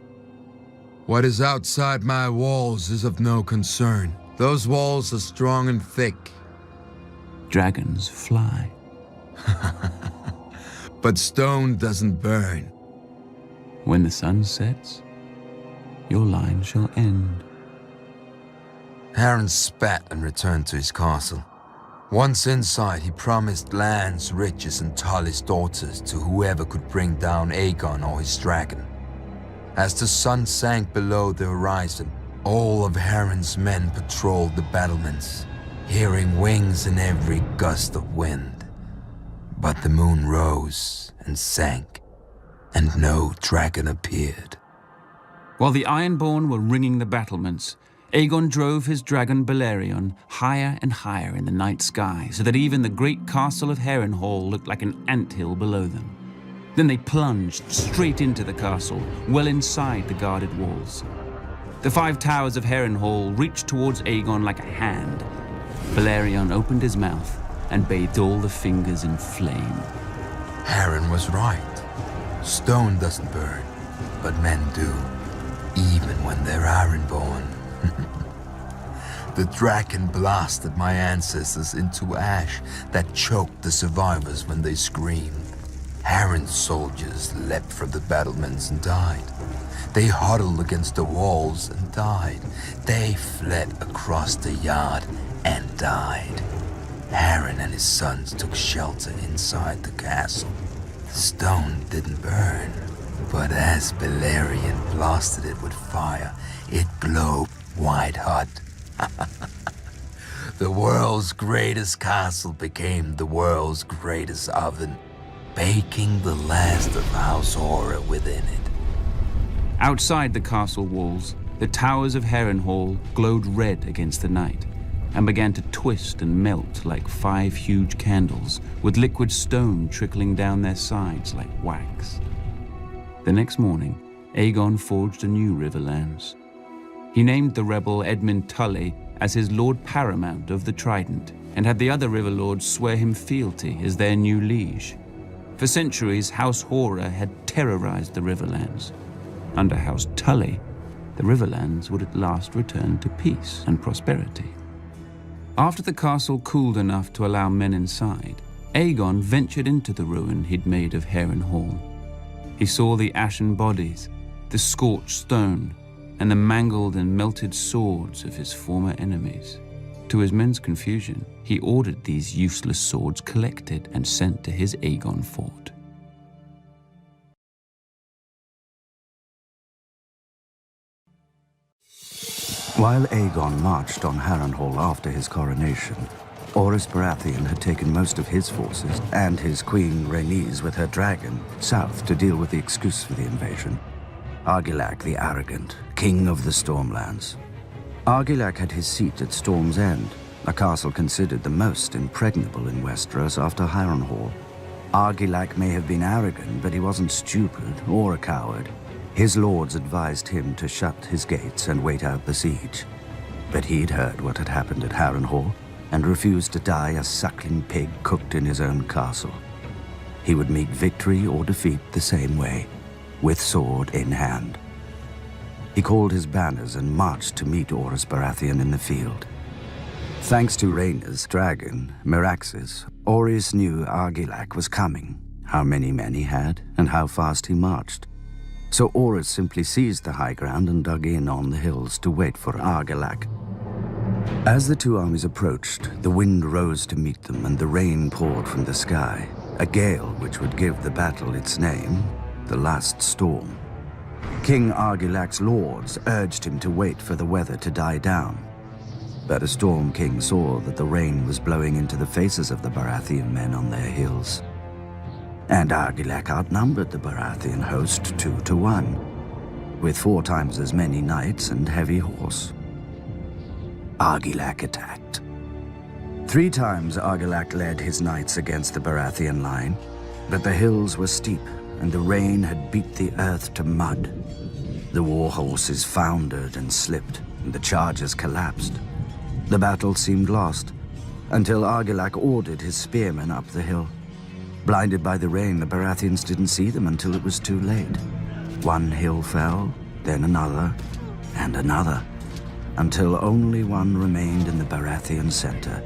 What is outside my walls is of no concern. Those walls are strong and thick. Dragons fly. But stone doesn't burn. When the sun sets, your line shall end. Harren spat and returned to his castle. Once inside, he promised lands, riches, and Tully's daughters to whoever could bring down Aegon or his dragon. As the sun sank below the horizon, all of Harren's men patrolled the battlements, hearing wings in every gust of wind. But the moon rose and sank, and no dragon appeared. While the Ironborn were ringing the battlements, Aegon drove his dragon Balerion higher and higher in the night sky, so that even the great castle of Harrenhal looked like an anthill below them. Then they plunged straight into the castle, well inside the guarded walls. The 5 towers of Harrenhal reached towards Aegon like a hand. Balerion opened his mouth and bathed all the fingers in flame. Harren was right. Stone doesn't burn, but men do, even when they're Ironborn. The dragon blasted my ancestors into ash that choked the survivors when they screamed. Harren's soldiers leapt from the battlements and died. They huddled against the walls and died. They fled across the yard and died. Harren and his sons took shelter inside the castle. The stone didn't burn, but as Balerion blasted it with fire, it glowed white hot. The world's greatest castle became the world's greatest oven, baking the last of House Horror within it. Outside the castle walls, the towers of Harrenhal glowed red against the night and began to twist and melt like 5 huge candles, with liquid stone trickling down their sides like wax. The next morning, Aegon forged a new Riverlands. He named the rebel Edmund Tully as his Lord Paramount of the Trident, and had the other river lords swear him fealty as their new liege. For centuries, House Horror had terrorized the Riverlands. Under House Tully, the Riverlands would at last return to peace and prosperity. After the castle cooled enough to allow men inside, Aegon ventured into the ruin he'd made of Harrenhal. He saw the ashen bodies, the scorched stone, and the mangled and melted swords of his former enemies. To his men's confusion, he ordered these useless swords collected and sent to his Aegon fort. While Aegon marched on Harrenhal after his coronation, Orys Baratheon had taken most of his forces and his queen Rhaenys with her dragon south to deal with the excuse for the invasion. Argilac the Arrogant, king of the Stormlands. Argilac had his seat at Storm's End, a castle considered the most impregnable in Westeros after Harrenhal. Argilac may have been arrogant, but he wasn't stupid or a coward. His lords advised him to shut his gates and wait out the siege. But he'd heard what had happened at Harrenhal and refused to die a suckling pig cooked in his own castle. He would meet victory or defeat the same way, with sword in hand. He called his banners and marched to meet Orys Baratheon in the field. Thanks to Rhaenyra's dragon, Meraxes, Orys knew Argilac was coming, how many men he had, and how fast he marched. So Orys simply seized the high ground and dug in on the hills to wait for Argilac. As the two armies approached, the wind rose to meet them and the rain poured from the sky, a gale which would give the battle its name, the Last Storm. King Argilac's lords urged him to wait for the weather to die down. But a Storm King saw that the rain was blowing into the faces of the Baratheon men on their hills. And Argilac outnumbered the Baratheon host 2-1, with 4 times as many knights and heavy horse. Argilac attacked. 3 times Argilac led his knights against the Baratheon line, but the hills were steep and the rain had beat the earth to mud. The war horses foundered and slipped, and the chargers collapsed. The battle seemed lost, until Argilac ordered his spearmen up the hill. Blinded by the rain, the Baratheons didn't see them until it was too late. One hill fell, then another, and another, until only one remained in the Baratheon center.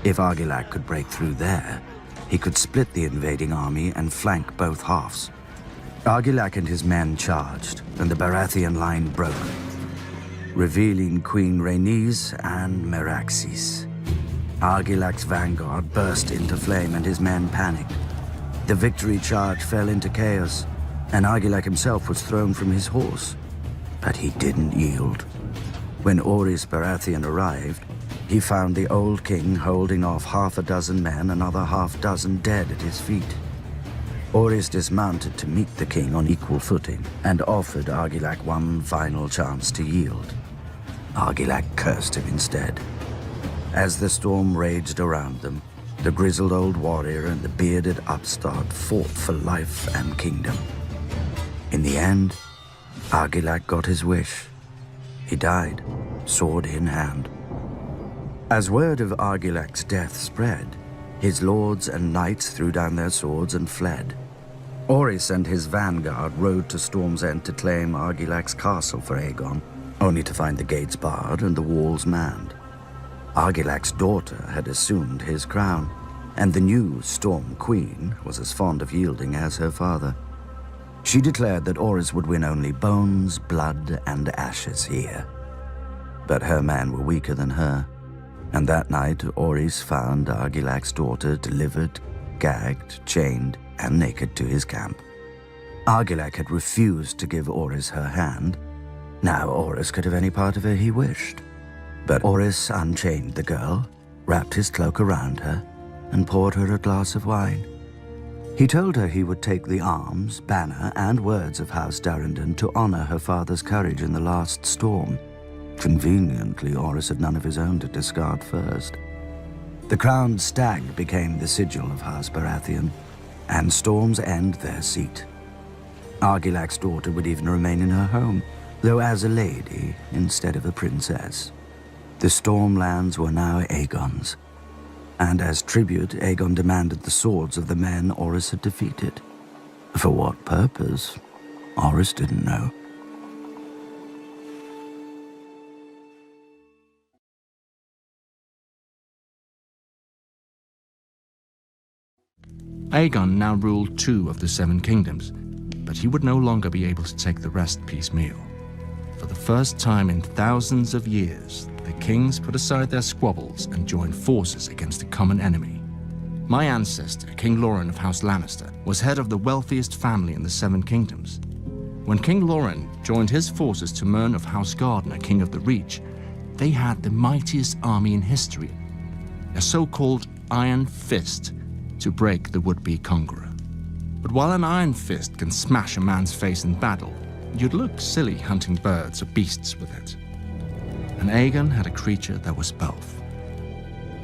If Argilac could break through there, he could split the invading army and flank both halves. Argilac and his men charged, and the Baratheon line broke. revealing Queen Rhaenys and Meraxes. Argilac's vanguard burst into flame and his men panicked. The victory charge fell into chaos, and Argilac himself was thrown from his horse. But he didn't yield. When Orys Baratheon arrived, he found the old king holding off half a dozen men, another half dozen dead at his feet. Orys dismounted to meet the king on equal footing and offered Argilac one final chance to yield. Argilac cursed him instead. As the storm raged around them, the grizzled old warrior and the bearded upstart fought for life and kingdom. In the end, Argilac got his wish. He died, sword in hand. As word of Argilac's death spread, his lords and knights threw down their swords and fled. Orys and his vanguard rode to Storm's End to claim Argilac's castle for Aegon, only to find the gates barred and the walls manned. Argilac's daughter had assumed his crown, and the new Storm Queen was as fond of yielding as her father. She declared that Orys would win only bones, blood, and ashes here. But her men were weaker than her, and that night Orys found Argilac's daughter delivered, gagged, chained, and naked to his camp. Argilac had refused to give Orys her hand. Now Orys could have any part of her he wished. But Orys unchained the girl, wrapped his cloak around her, and poured her a glass of wine. He told her he would take the arms, banner, and words of House Durrandon to honor her father's courage in the last storm. Conveniently, Orys had none of his own to discard first. The crowned stag became the sigil of House Baratheon, and Storm's End their seat. Argilac's daughter would even remain in her home, though as a lady instead of a princess. The Stormlands were now Aegon's, and as tribute, Aegon demanded the swords of the men Orys had defeated. For what purpose, Orys didn't know. Aegon now ruled 2 of the 7 kingdoms, but he would no longer be able to take the rest piecemeal. For the first time in thousands of years, the kings put aside their squabbles and joined forces against a common enemy. My ancestor, King Loren of House Lannister, was head of the wealthiest family in the 7 kingdoms. When King Loren joined his forces to Mern of House Gardner, king of the Reach, they had the mightiest army in history, a so-called Iron Fist, to break the would-be conqueror. But while an iron fist can smash a man's face in battle, you'd look silly hunting birds or beasts with it. And Aegon had a creature that was both.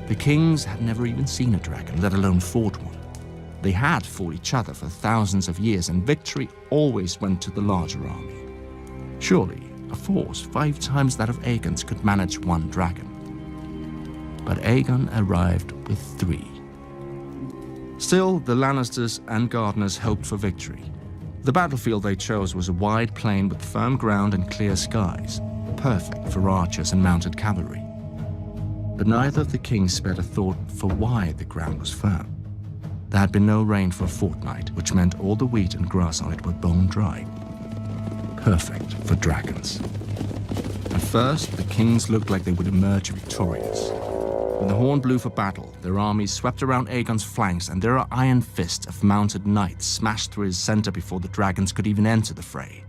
The kings had never even seen a dragon, let alone fought one. They had fought each other for thousands of years, and victory always went to the larger army. Surely, a force 5 times that of Aegon's could manage 1 dragon. But Aegon arrived with 3. Still, the Lannisters and Gardeners hoped for victory. The battlefield they chose was a wide plain with firm ground and clear skies, perfect for archers and mounted cavalry. But neither of the kings spared a thought for why the ground was firm. There had been no rain for a fortnight, which meant all the wheat and grass on it were bone dry. Perfect for dragons. At first, the kings looked like they would emerge victorious. When the horn blew for battle, their armies swept around Aegon's flanks, and their iron fist of mounted knights smashed through his center before the dragons could even enter the fray.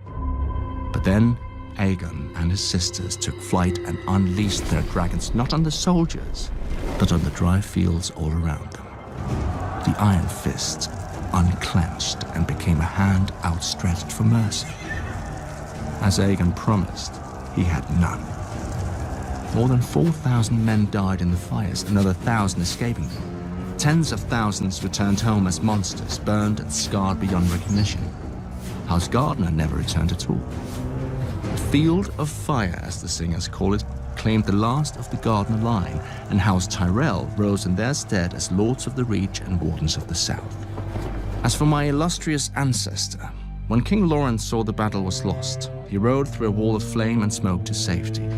But then, Aegon and his sisters took flight and unleashed their dragons not on the soldiers, but on the dry fields all around them. The iron fist unclenched and became a hand outstretched for mercy. As Aegon promised, he had none. More than 4,000 men died in the fires, another 1,000 escaping them. Tens of thousands returned home as monsters, burned and scarred beyond recognition. House Gardner never returned at all. The Field of Fire, as the singers call it, claimed the last of the Gardner line, and House Tyrell rose in their stead as Lords of the Reach and Wardens of the South. As for my illustrious ancestor, when King Loren saw the battle was lost, he rode through a wall of flame and smoke to safety,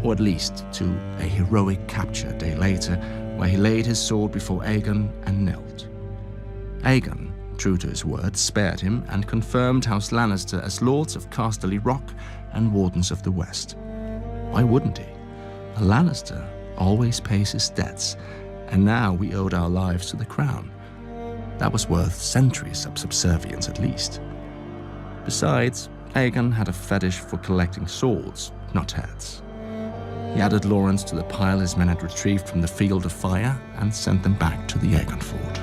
or at least to a heroic capture a day later, where he laid his sword before Aegon and knelt. Aegon, true to his word, spared him and confirmed House Lannister as Lords of Casterly Rock and Wardens of the West. Why wouldn't he? A Lannister always pays his debts, and now we owed our lives to the crown. That was worth centuries of subservience at least. Besides, Aegon had a fetish for collecting swords, not heads. He added Lawrence to the pile his men had retrieved from the Field of Fire and sent them back to the Aegon fort.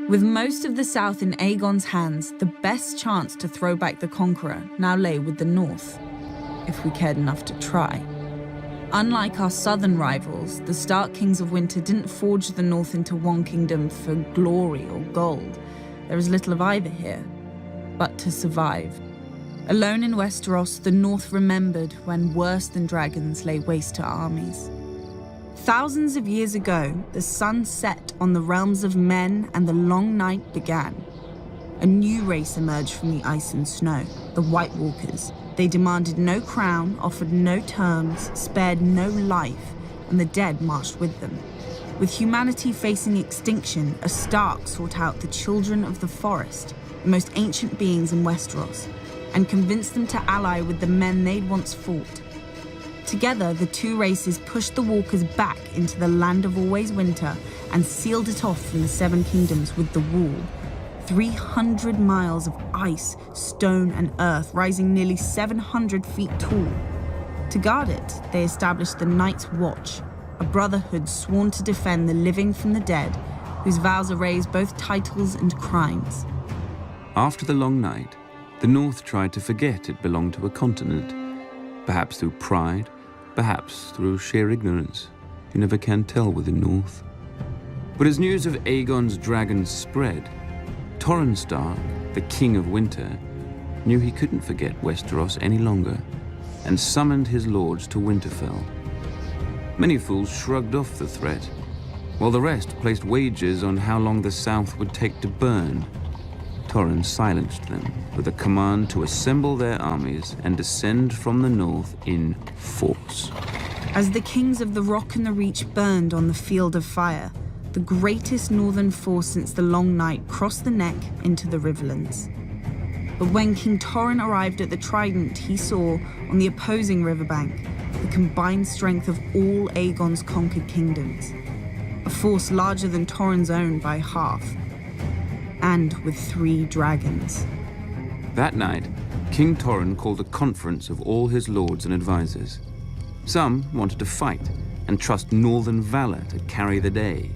With most of the south in Aegon's hands, the best chance to throw back the Conqueror now lay with the north, if we cared enough to try. Unlike our southern rivals, the Stark Kings of Winter didn't forge the north into one kingdom for glory or gold. There is little of either here, but to survive. Alone in Westeros, the north remembered when worse than dragons lay waste to armies. Thousands of years ago, the sun set on the realms of men and the long night began. A new race emerged from the ice and snow, the White Walkers. They demanded no crown, offered no terms, spared no life, and the dead marched with them. With humanity facing extinction, a Stark sought out the children of the forest, the most ancient beings in Westeros, and convinced them to ally with the men they'd once fought. Together, the two races pushed the Walkers back into the land of always winter and sealed it off from the Seven Kingdoms with the Wall. 300 miles of ice, stone, and earth, rising nearly 700 feet tall. To guard it, they established the Night's Watch, a brotherhood sworn to defend the living from the dead, whose vows erased both titles and crimes. After the long night, the North tried to forget it belonged to a continent, perhaps through pride, perhaps through sheer ignorance. You never can tell with the North. But as news of Aegon's dragons spread, Torrhen Stark, the King of Winter, knew he couldn't forget Westeros any longer and summoned his lords to Winterfell. Many fools shrugged off the threat, while the rest placed wagers on how long the South would take to burn. Torrhen silenced them with a command to assemble their armies and descend from the north in force. As the kings of the Rock and the Reach burned on the Field of Fire, the greatest northern force since the Long Night crossed the neck into the Riverlands. But when King Torrhen arrived at the Trident, he saw, on the opposing riverbank, the combined strength of all Aegon's conquered kingdoms. A force larger than Torrhen's own by half, and with 3 dragons. That night, King Torrhen called a conference of all his lords and advisors. Some wanted to fight and trust northern valor to carry the day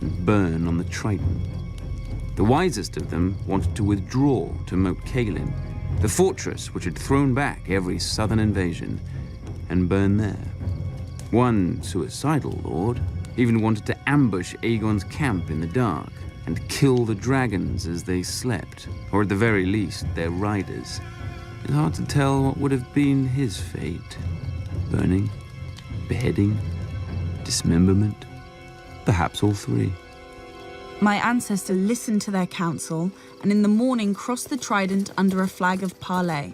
and burn on the Trident. The wisest of them wanted to withdraw to Moat Cailin, the fortress which had thrown back every southern invasion, and burn there. One suicidal lord even wanted to ambush Aegon's camp in the dark and kill the dragons as they slept, or at the very least, their riders. It's hard to tell what would have been his fate. Burning, beheading, dismemberment, perhaps all 3. My ancestor listened to their counsel, and in the morning crossed the Trident under a flag of parley.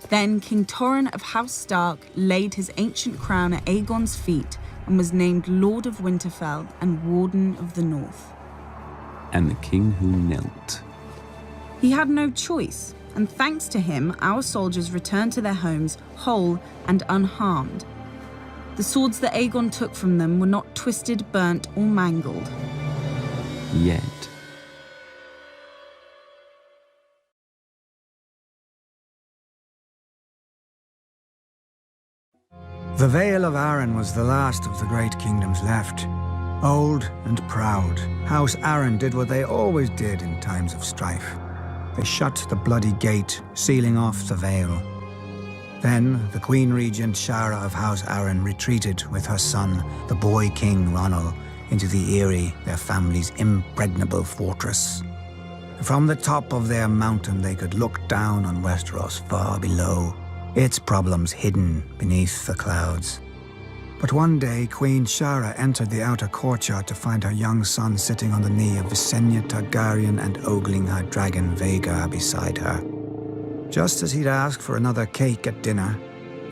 Then King Torrhen of House Stark laid his ancient crown at Aegon's feet and was named Lord of Winterfell and Warden of the North. And the king who knelt. He had no choice, and thanks to him, our soldiers returned to their homes whole and unharmed. The swords that Aegon took from them were not twisted, burnt, or mangled. Yet. The Vale of Arryn was the last of the great kingdoms left. Old and proud, House Arryn did what they always did in times of strife. They shut the bloody gate, sealing off the Vale. Then the Queen Regent Shara of House Arryn retreated with her son, the boy King Ronald, into the Eyrie, their family's impregnable fortress. From the top of their mountain they could look down on Westeros far below, its problems hidden beneath the clouds. But one day, Queen Shara entered the outer courtyard to find her young son sitting on the knee of Visenya Targaryen and ogling her dragon Vhagar beside her. Just as he'd asked for another cake at dinner,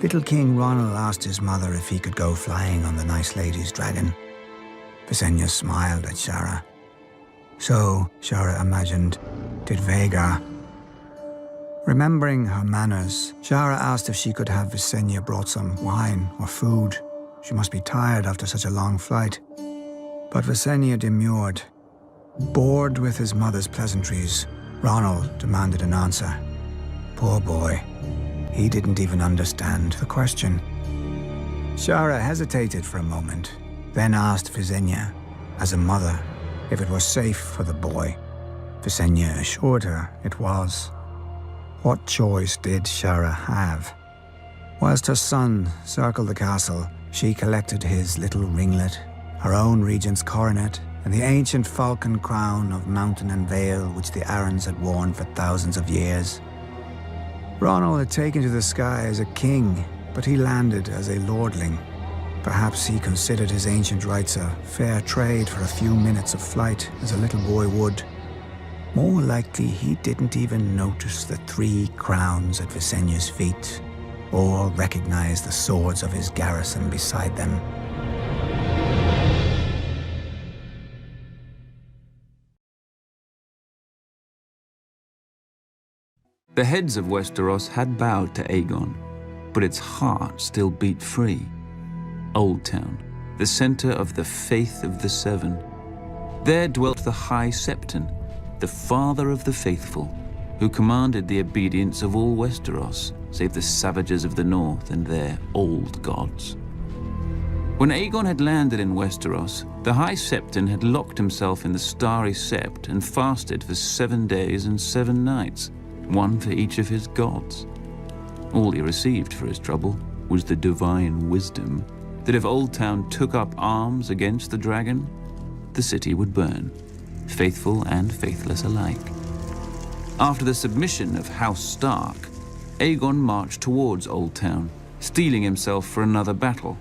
little King Ronald asked his mother if he could go flying on the nice lady's dragon. Visenya smiled at Shara. So, Shara imagined, did Vhagar. Remembering her manners, Shara asked if she could have Visenya brought some wine or food. She must be tired after such a long flight. But Visenya demurred. Bored with his mother's pleasantries, Ronald demanded an answer. Poor boy. He didn't even understand the question. Shara hesitated for a moment, then asked Visenya, as a mother, if it was safe for the boy. Visenya assured her it was. What choice did Shara have? Whilst her son circled the castle, she collected his little ringlet, her own regent's coronet, and the ancient falcon crown of mountain and vale which the Arryns had worn for thousands of years. Ronald had taken to the sky as a king, but he landed as a lordling. Perhaps he considered his ancient rights a fair trade for a few minutes of flight, as a little boy would. More likely, he didn't even notice the 3 crowns at Visenya's feet, or recognize the swords of his garrison beside them. The heads of Westeros had bowed to Aegon, but its heart still beat free. Old Town, the center of the faith of the Seven. There dwelt the High Septon, the father of the faithful, who commanded the obedience of all Westeros, save the savages of the north and their old gods. When Aegon had landed in Westeros, the High Septon had locked himself in the Starry Sept and fasted for 7 days and 7 nights, one for each of his gods. All he received for his trouble was the divine wisdom that if Old Town took up arms against the dragon, the city would burn, faithful and faithless alike. After the submission of House Stark, Aegon marched towards Old Town, steeling himself for another battle.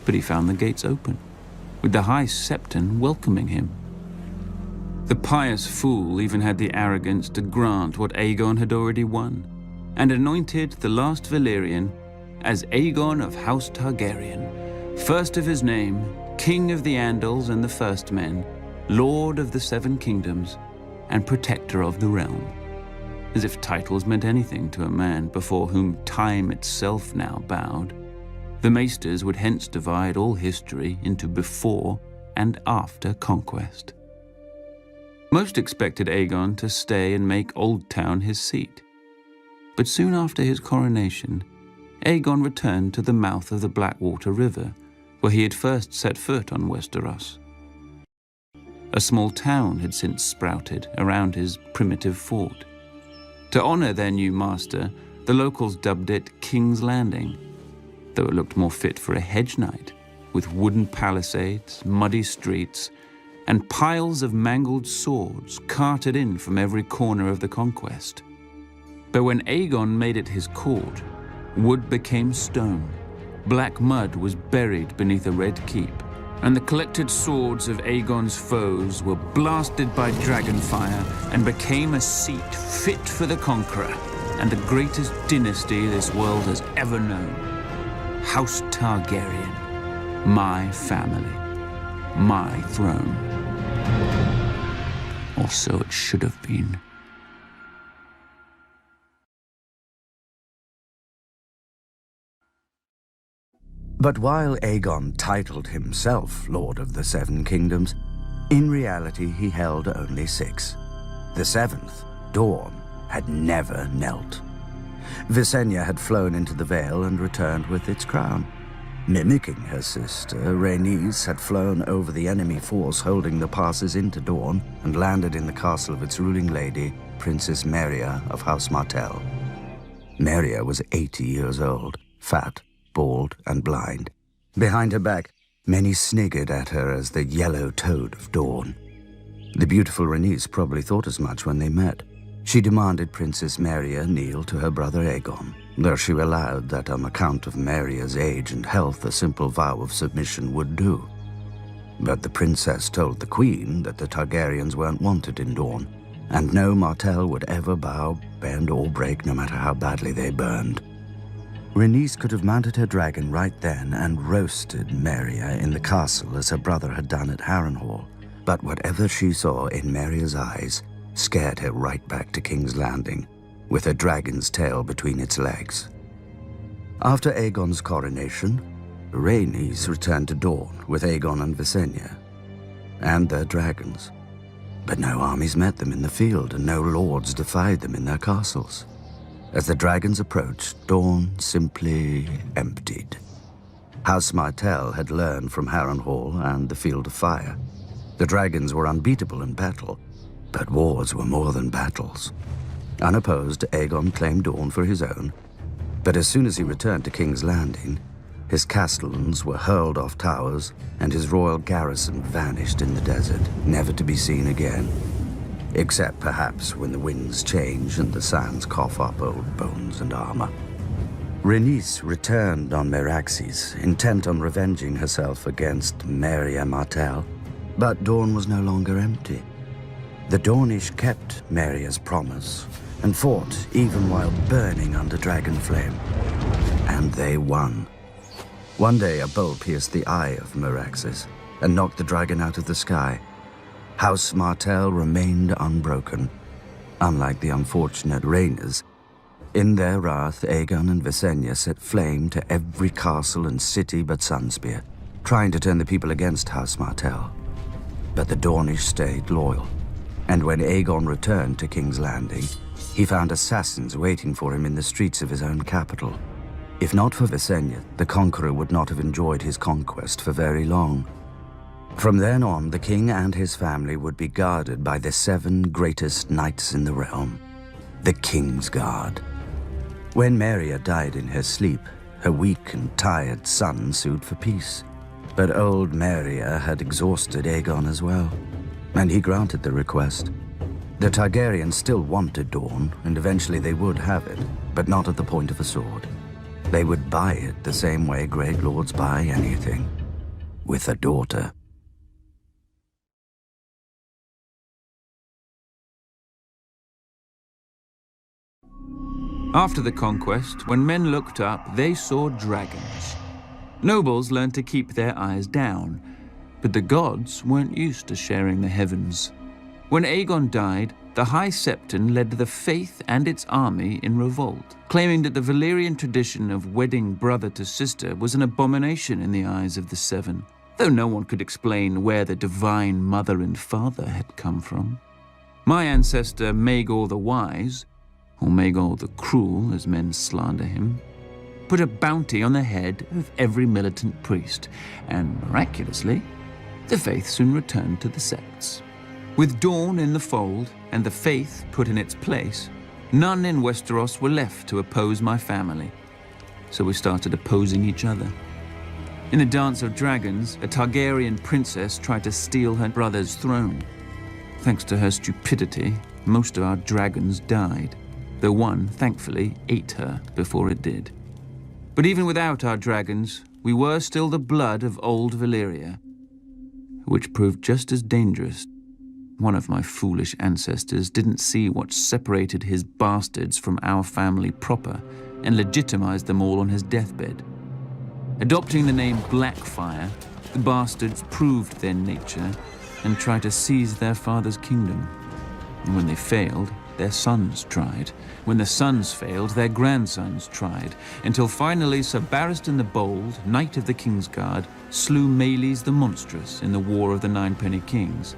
But he found the gates open, with the High Septon welcoming him. The pious fool even had the arrogance to grant what Aegon had already won, and anointed the last Valyrian as Aegon of House Targaryen, first of his name, King of the Andals and the First Men, Lord of the 7 Kingdoms, and Protector of the Realm. As if titles meant anything to a man before whom time itself now bowed. The Maesters would hence divide all history into before and after conquest. Most expected Aegon to stay and make Old Town his seat. But soon after his coronation, Aegon returned to the mouth of the Blackwater River, where he had first set foot on Westeros. A small town had since sprouted around his primitive fort. To honor their new master, the locals dubbed it King's Landing, though it looked more fit for a hedge knight, with wooden palisades, muddy streets, and piles of mangled swords carted in from every corner of the conquest. But when Aegon made it his court, wood became stone, black mud was buried beneath a red keep, and the collected swords of Aegon's foes were blasted by dragonfire and became a seat fit for the conqueror and the greatest dynasty this world has ever known. House Targaryen, my family, my throne. Or so it should have been. But while Aegon titled himself Lord of the 7 Kingdoms, in reality he held only 6. The 7th, Dorne, had never knelt. Visenya had flown into the Vale and returned with its crown. Mimicking her sister, Rhaenys had flown over the enemy force holding the passes into Dorne and landed in the castle of its ruling lady, Princess Meria of House Martell. Meria was 80 years old, fat, bald, and blind. Behind her back, many sniggered at her as the yellow toad of Dorne. The beautiful Rhaenys probably thought as much when they met. She demanded Princess Meria kneel to her brother Aegon, though she allowed that on account of Meria's age and health a simple vow of submission would do. But the princess told the queen that the Targaryens weren't wanted in Dorne, and no Martell would ever bow, bend, or break no matter how badly they burned. Rhaenys could have mounted her dragon right then and roasted Meria in the castle as her brother had done at Harrenhal, But whatever she saw in Meria's eyes scared her right back to King's Landing, with her dragon's tail between its legs. After Aegon's coronation, Rhaenys returned to Dorne with Aegon and Visenya, and their dragons. But no armies met them in the field, and no lords defied them in their castles. As the dragons approached, Dorne simply emptied. House Martell had learned from Harrenhal and the Field of Fire. The dragons were unbeatable in battle, but wars were more than battles. Unopposed, Aegon claimed Dorne for his own, but as soon as he returned to King's Landing, his castellans were hurled off towers, and his royal garrison vanished in the desert, never to be seen again. Except perhaps when the winds change and the sands cough up old bones and armor. Rhaenys returned on Meraxes, intent on revenging herself against Meria Martell, but Dorne was no longer empty. The Dornish kept Meria's promise and fought even while burning under dragon flame. And they won. One day a bolt pierced the eye of Meraxes and knocked the dragon out of the sky. House Martell remained unbroken, unlike the unfortunate Rhaenys. In their wrath, Aegon and Visenya set flame to every castle and city but Sunspear, trying to turn the people against House Martell. But the Dornish stayed loyal, and when Aegon returned to King's Landing, he found assassins waiting for him in the streets of his own capital. If not for Visenya, the Conqueror would not have enjoyed his conquest for very long. From then on, the king and his family would be guarded by the 7 greatest knights in the realm, the King's Guard. When Meria died in her sleep, her weak and tired son sued for peace. But old Meria had exhausted Aegon as well, and he granted the request. The Targaryens still wanted Dorne, and eventually they would have it, but not at the point of a sword. They would buy it the same way great lords buy anything, with a daughter. After the conquest, when men looked up, they saw dragons. Nobles learned to keep their eyes down, but the gods weren't used to sharing the heavens. When Aegon died, the High Septon led the Faith and its army in revolt, claiming that the Valyrian tradition of wedding brother to sister was an abomination in the eyes of the Seven, though no one could explain where the divine mother and father had come from. My ancestor Maegor the Wise, or Maegor the Cruel as men slander him, put a bounty on the head of every militant priest, and miraculously, the faith soon returned to the sects. With Dorne in the fold and the faith put in its place, none in Westeros were left to oppose my family, so we started opposing each other. In the Dance of Dragons, a Targaryen princess tried to steal her brother's throne. Thanks to her stupidity, most of our dragons died, though one, thankfully, ate her before it did. But even without our dragons, we were still the blood of old Valyria, which proved just as dangerous. One of my foolish ancestors didn't see what separated his bastards from our family proper and legitimized them all on his deathbed. Adopting the name Blackfire, the bastards proved their nature and tried to seize their father's kingdom. And when they failed, their sons tried. When the sons failed, their grandsons tried, until finally Sir Barristan the Bold, Knight of the Kingsguard, slew Meleys the Monstrous in the War of the Ninepenny Kings,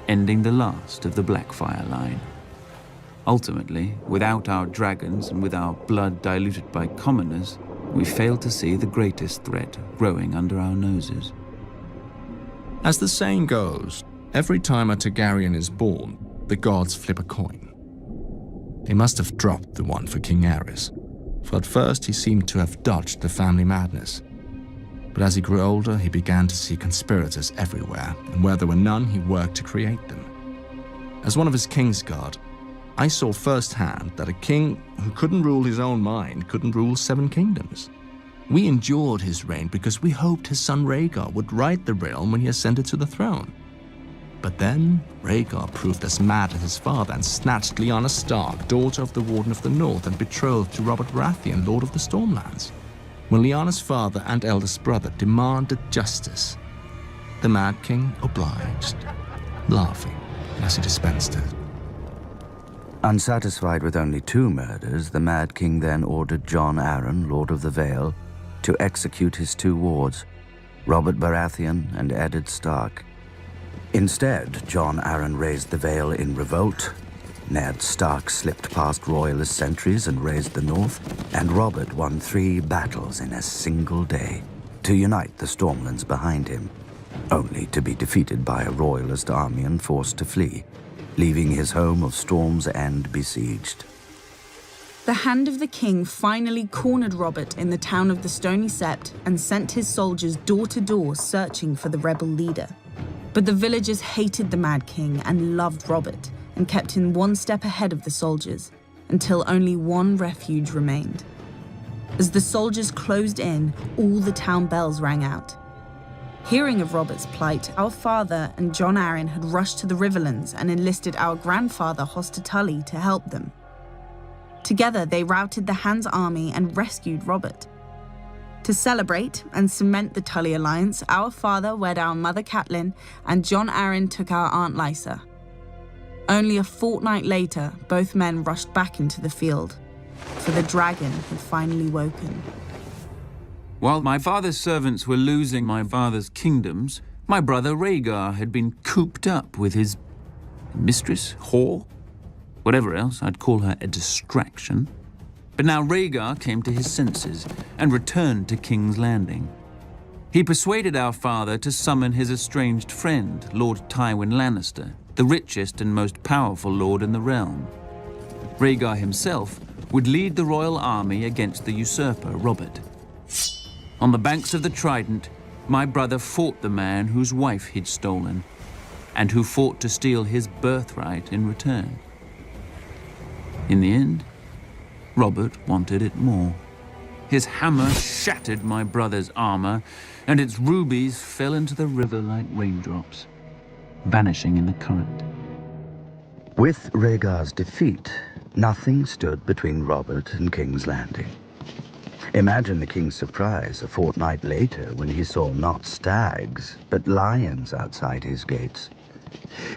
ending the last of the Blackfire line. Ultimately, without our dragons and with our blood diluted by commoners, we failed to see the greatest threat growing under our noses. As the saying goes, every time a Targaryen is born, the gods flip a coin. They must have dropped the one for King Aerys, for at first he seemed to have dodged the family madness. But as he grew older, he began to see conspirators everywhere, and where there were none, he worked to create them. As one of his Kingsguard, I saw firsthand that a king who couldn't rule his own mind couldn't rule 7 kingdoms. We endured his reign because we hoped his son Rhaegar would right the realm when he ascended to the throne. But then, Rhaegar proved as mad as his father and snatched Lyanna Stark, daughter of the Warden of the North and betrothed to Robert Baratheon, Lord of the Stormlands. When Lyanna's father and eldest brother demanded justice, the Mad King obliged. laughing as he dispensed it. Unsatisfied with only 2 murders, the Mad King then ordered Jon Arryn, Lord of the Vale, to execute his 2 wards, Robert Baratheon and Eddard Stark. Instead, Jon Arryn raised the Vale in revolt, Ned Stark slipped past royalist sentries and raised the north, and Robert won 3 battles in a single day to unite the Stormlands behind him, only to be defeated by a royalist army and forced to flee, leaving his home of Storm's End besieged. The Hand of the King finally cornered Robert in the town of the Stony Sept and sent his soldiers door to door searching for the rebel leader. But the villagers hated the Mad King and loved Robert, and kept him 1 step ahead of the soldiers, until only 1 refuge remained. As the soldiers closed in, all the town bells rang out. Hearing of Robert's plight, our father and Jon Arryn had rushed to the Riverlands and enlisted our grandfather Hoster Tully to help them. Together, they routed the Hand's army and rescued Robert. To celebrate and cement the Tully alliance, our father wed our mother Catelyn, and Jon Arryn took our aunt Lysa. Only a fortnight later, both men rushed back into the field, for the dragon had finally woken. While my father's servants were losing my father's kingdoms, my brother Rhaegar had been cooped up with his mistress, whore, whatever else, I'd call her a distraction. But now Rhaegar came to his senses and returned to King's Landing. He persuaded our father to summon his estranged friend, Lord Tywin Lannister, the richest and most powerful lord in the realm. Rhaegar himself would lead the royal army against the usurper, Robert. On the banks of the Trident, my brother fought the man whose wife he'd stolen, and who fought to steal his birthright in return. In the end, Robert wanted it more. His hammer shattered my brother's armor, and its rubies fell into the river like raindrops, vanishing in the current. With Rhaegar's defeat, nothing stood between Robert and King's Landing. Imagine the king's surprise a fortnight later when he saw not stags, but lions outside his gates.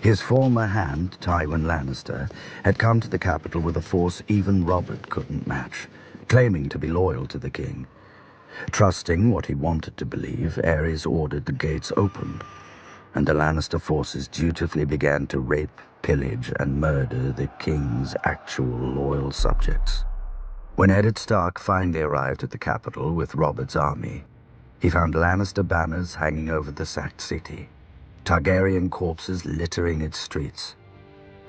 His former hand, Tywin Lannister, had come to the capital with a force even Robert couldn't match, claiming to be loyal to the king. Trusting what he wanted to believe, Aerys ordered the gates opened, and the Lannister forces dutifully began to rape, pillage, and murder the king's actual loyal subjects. When Eddard Stark finally arrived at the capital with Robert's army, he found Lannister banners hanging over the sacked city, Targaryen corpses littering its streets,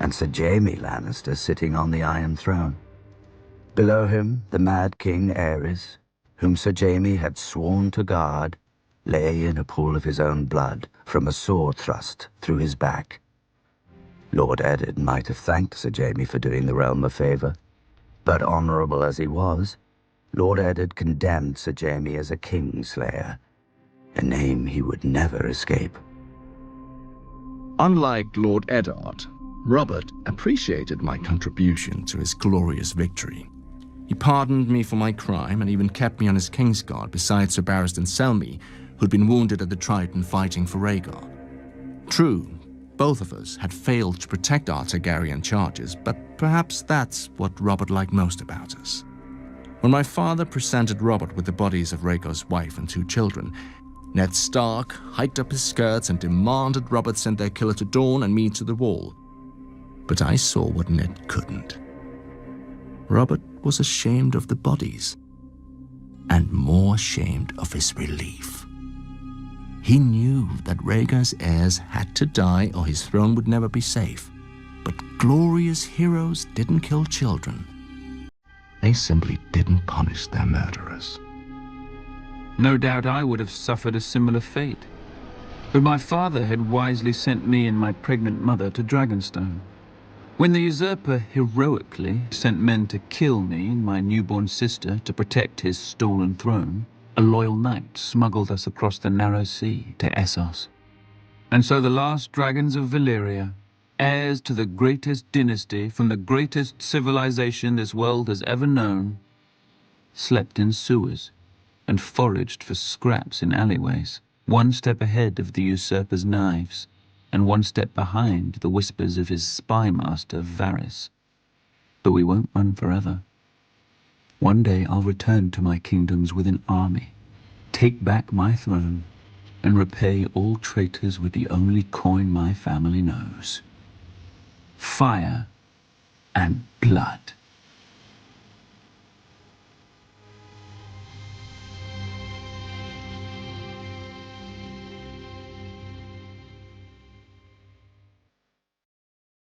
and Sir Jaime Lannister sitting on the Iron Throne. Below him, the Mad King Aerys, whom Sir Jaime had sworn to guard, lay in a pool of his own blood from a sword thrust through his back. Lord Eddard might have thanked Sir Jaime for doing the realm a favor, but honorable as he was, Lord Eddard condemned Sir Jaime as a kingslayer, a name he would never escape. Unlike Lord Eddard, Robert appreciated my contribution to his glorious victory. He pardoned me for my crime and even kept me on his Kingsguard beside Sir Barristan Selmy, who'd been wounded at the Trident fighting for Rhaegar. True, both of us had failed to protect our Targaryen charges, but perhaps that's what Robert liked most about us. When my father presented Robert with the bodies of Rhaegar's wife and 2 children, Ned Stark hiked up his skirts and demanded Robert send their killer to Dorne and me to the Wall. But I saw what Ned couldn't. Robert was ashamed of the bodies, and more ashamed of his relief. He knew that Rhaegar's heirs had to die or his throne would never be safe. But glorious heroes didn't kill children. They simply didn't punish their murderers. No doubt I would have suffered a similar fate. But my father had wisely sent me and my pregnant mother to Dragonstone. When the usurper heroically sent men to kill me and my newborn sister to protect his stolen throne, a loyal knight smuggled us across the narrow sea to Essos. And so the last dragons of Valyria, heirs to the greatest dynasty from the greatest civilization this world has ever known, slept in sewers and foraged for scraps in alleyways, 1 step ahead of the usurper's knives. and one step behind the whispers of his spy master, Varys. But we won't run forever. One day I'll return to my kingdoms with an army, take back my throne, and repay all traitors with the only coin my family knows: fire and blood.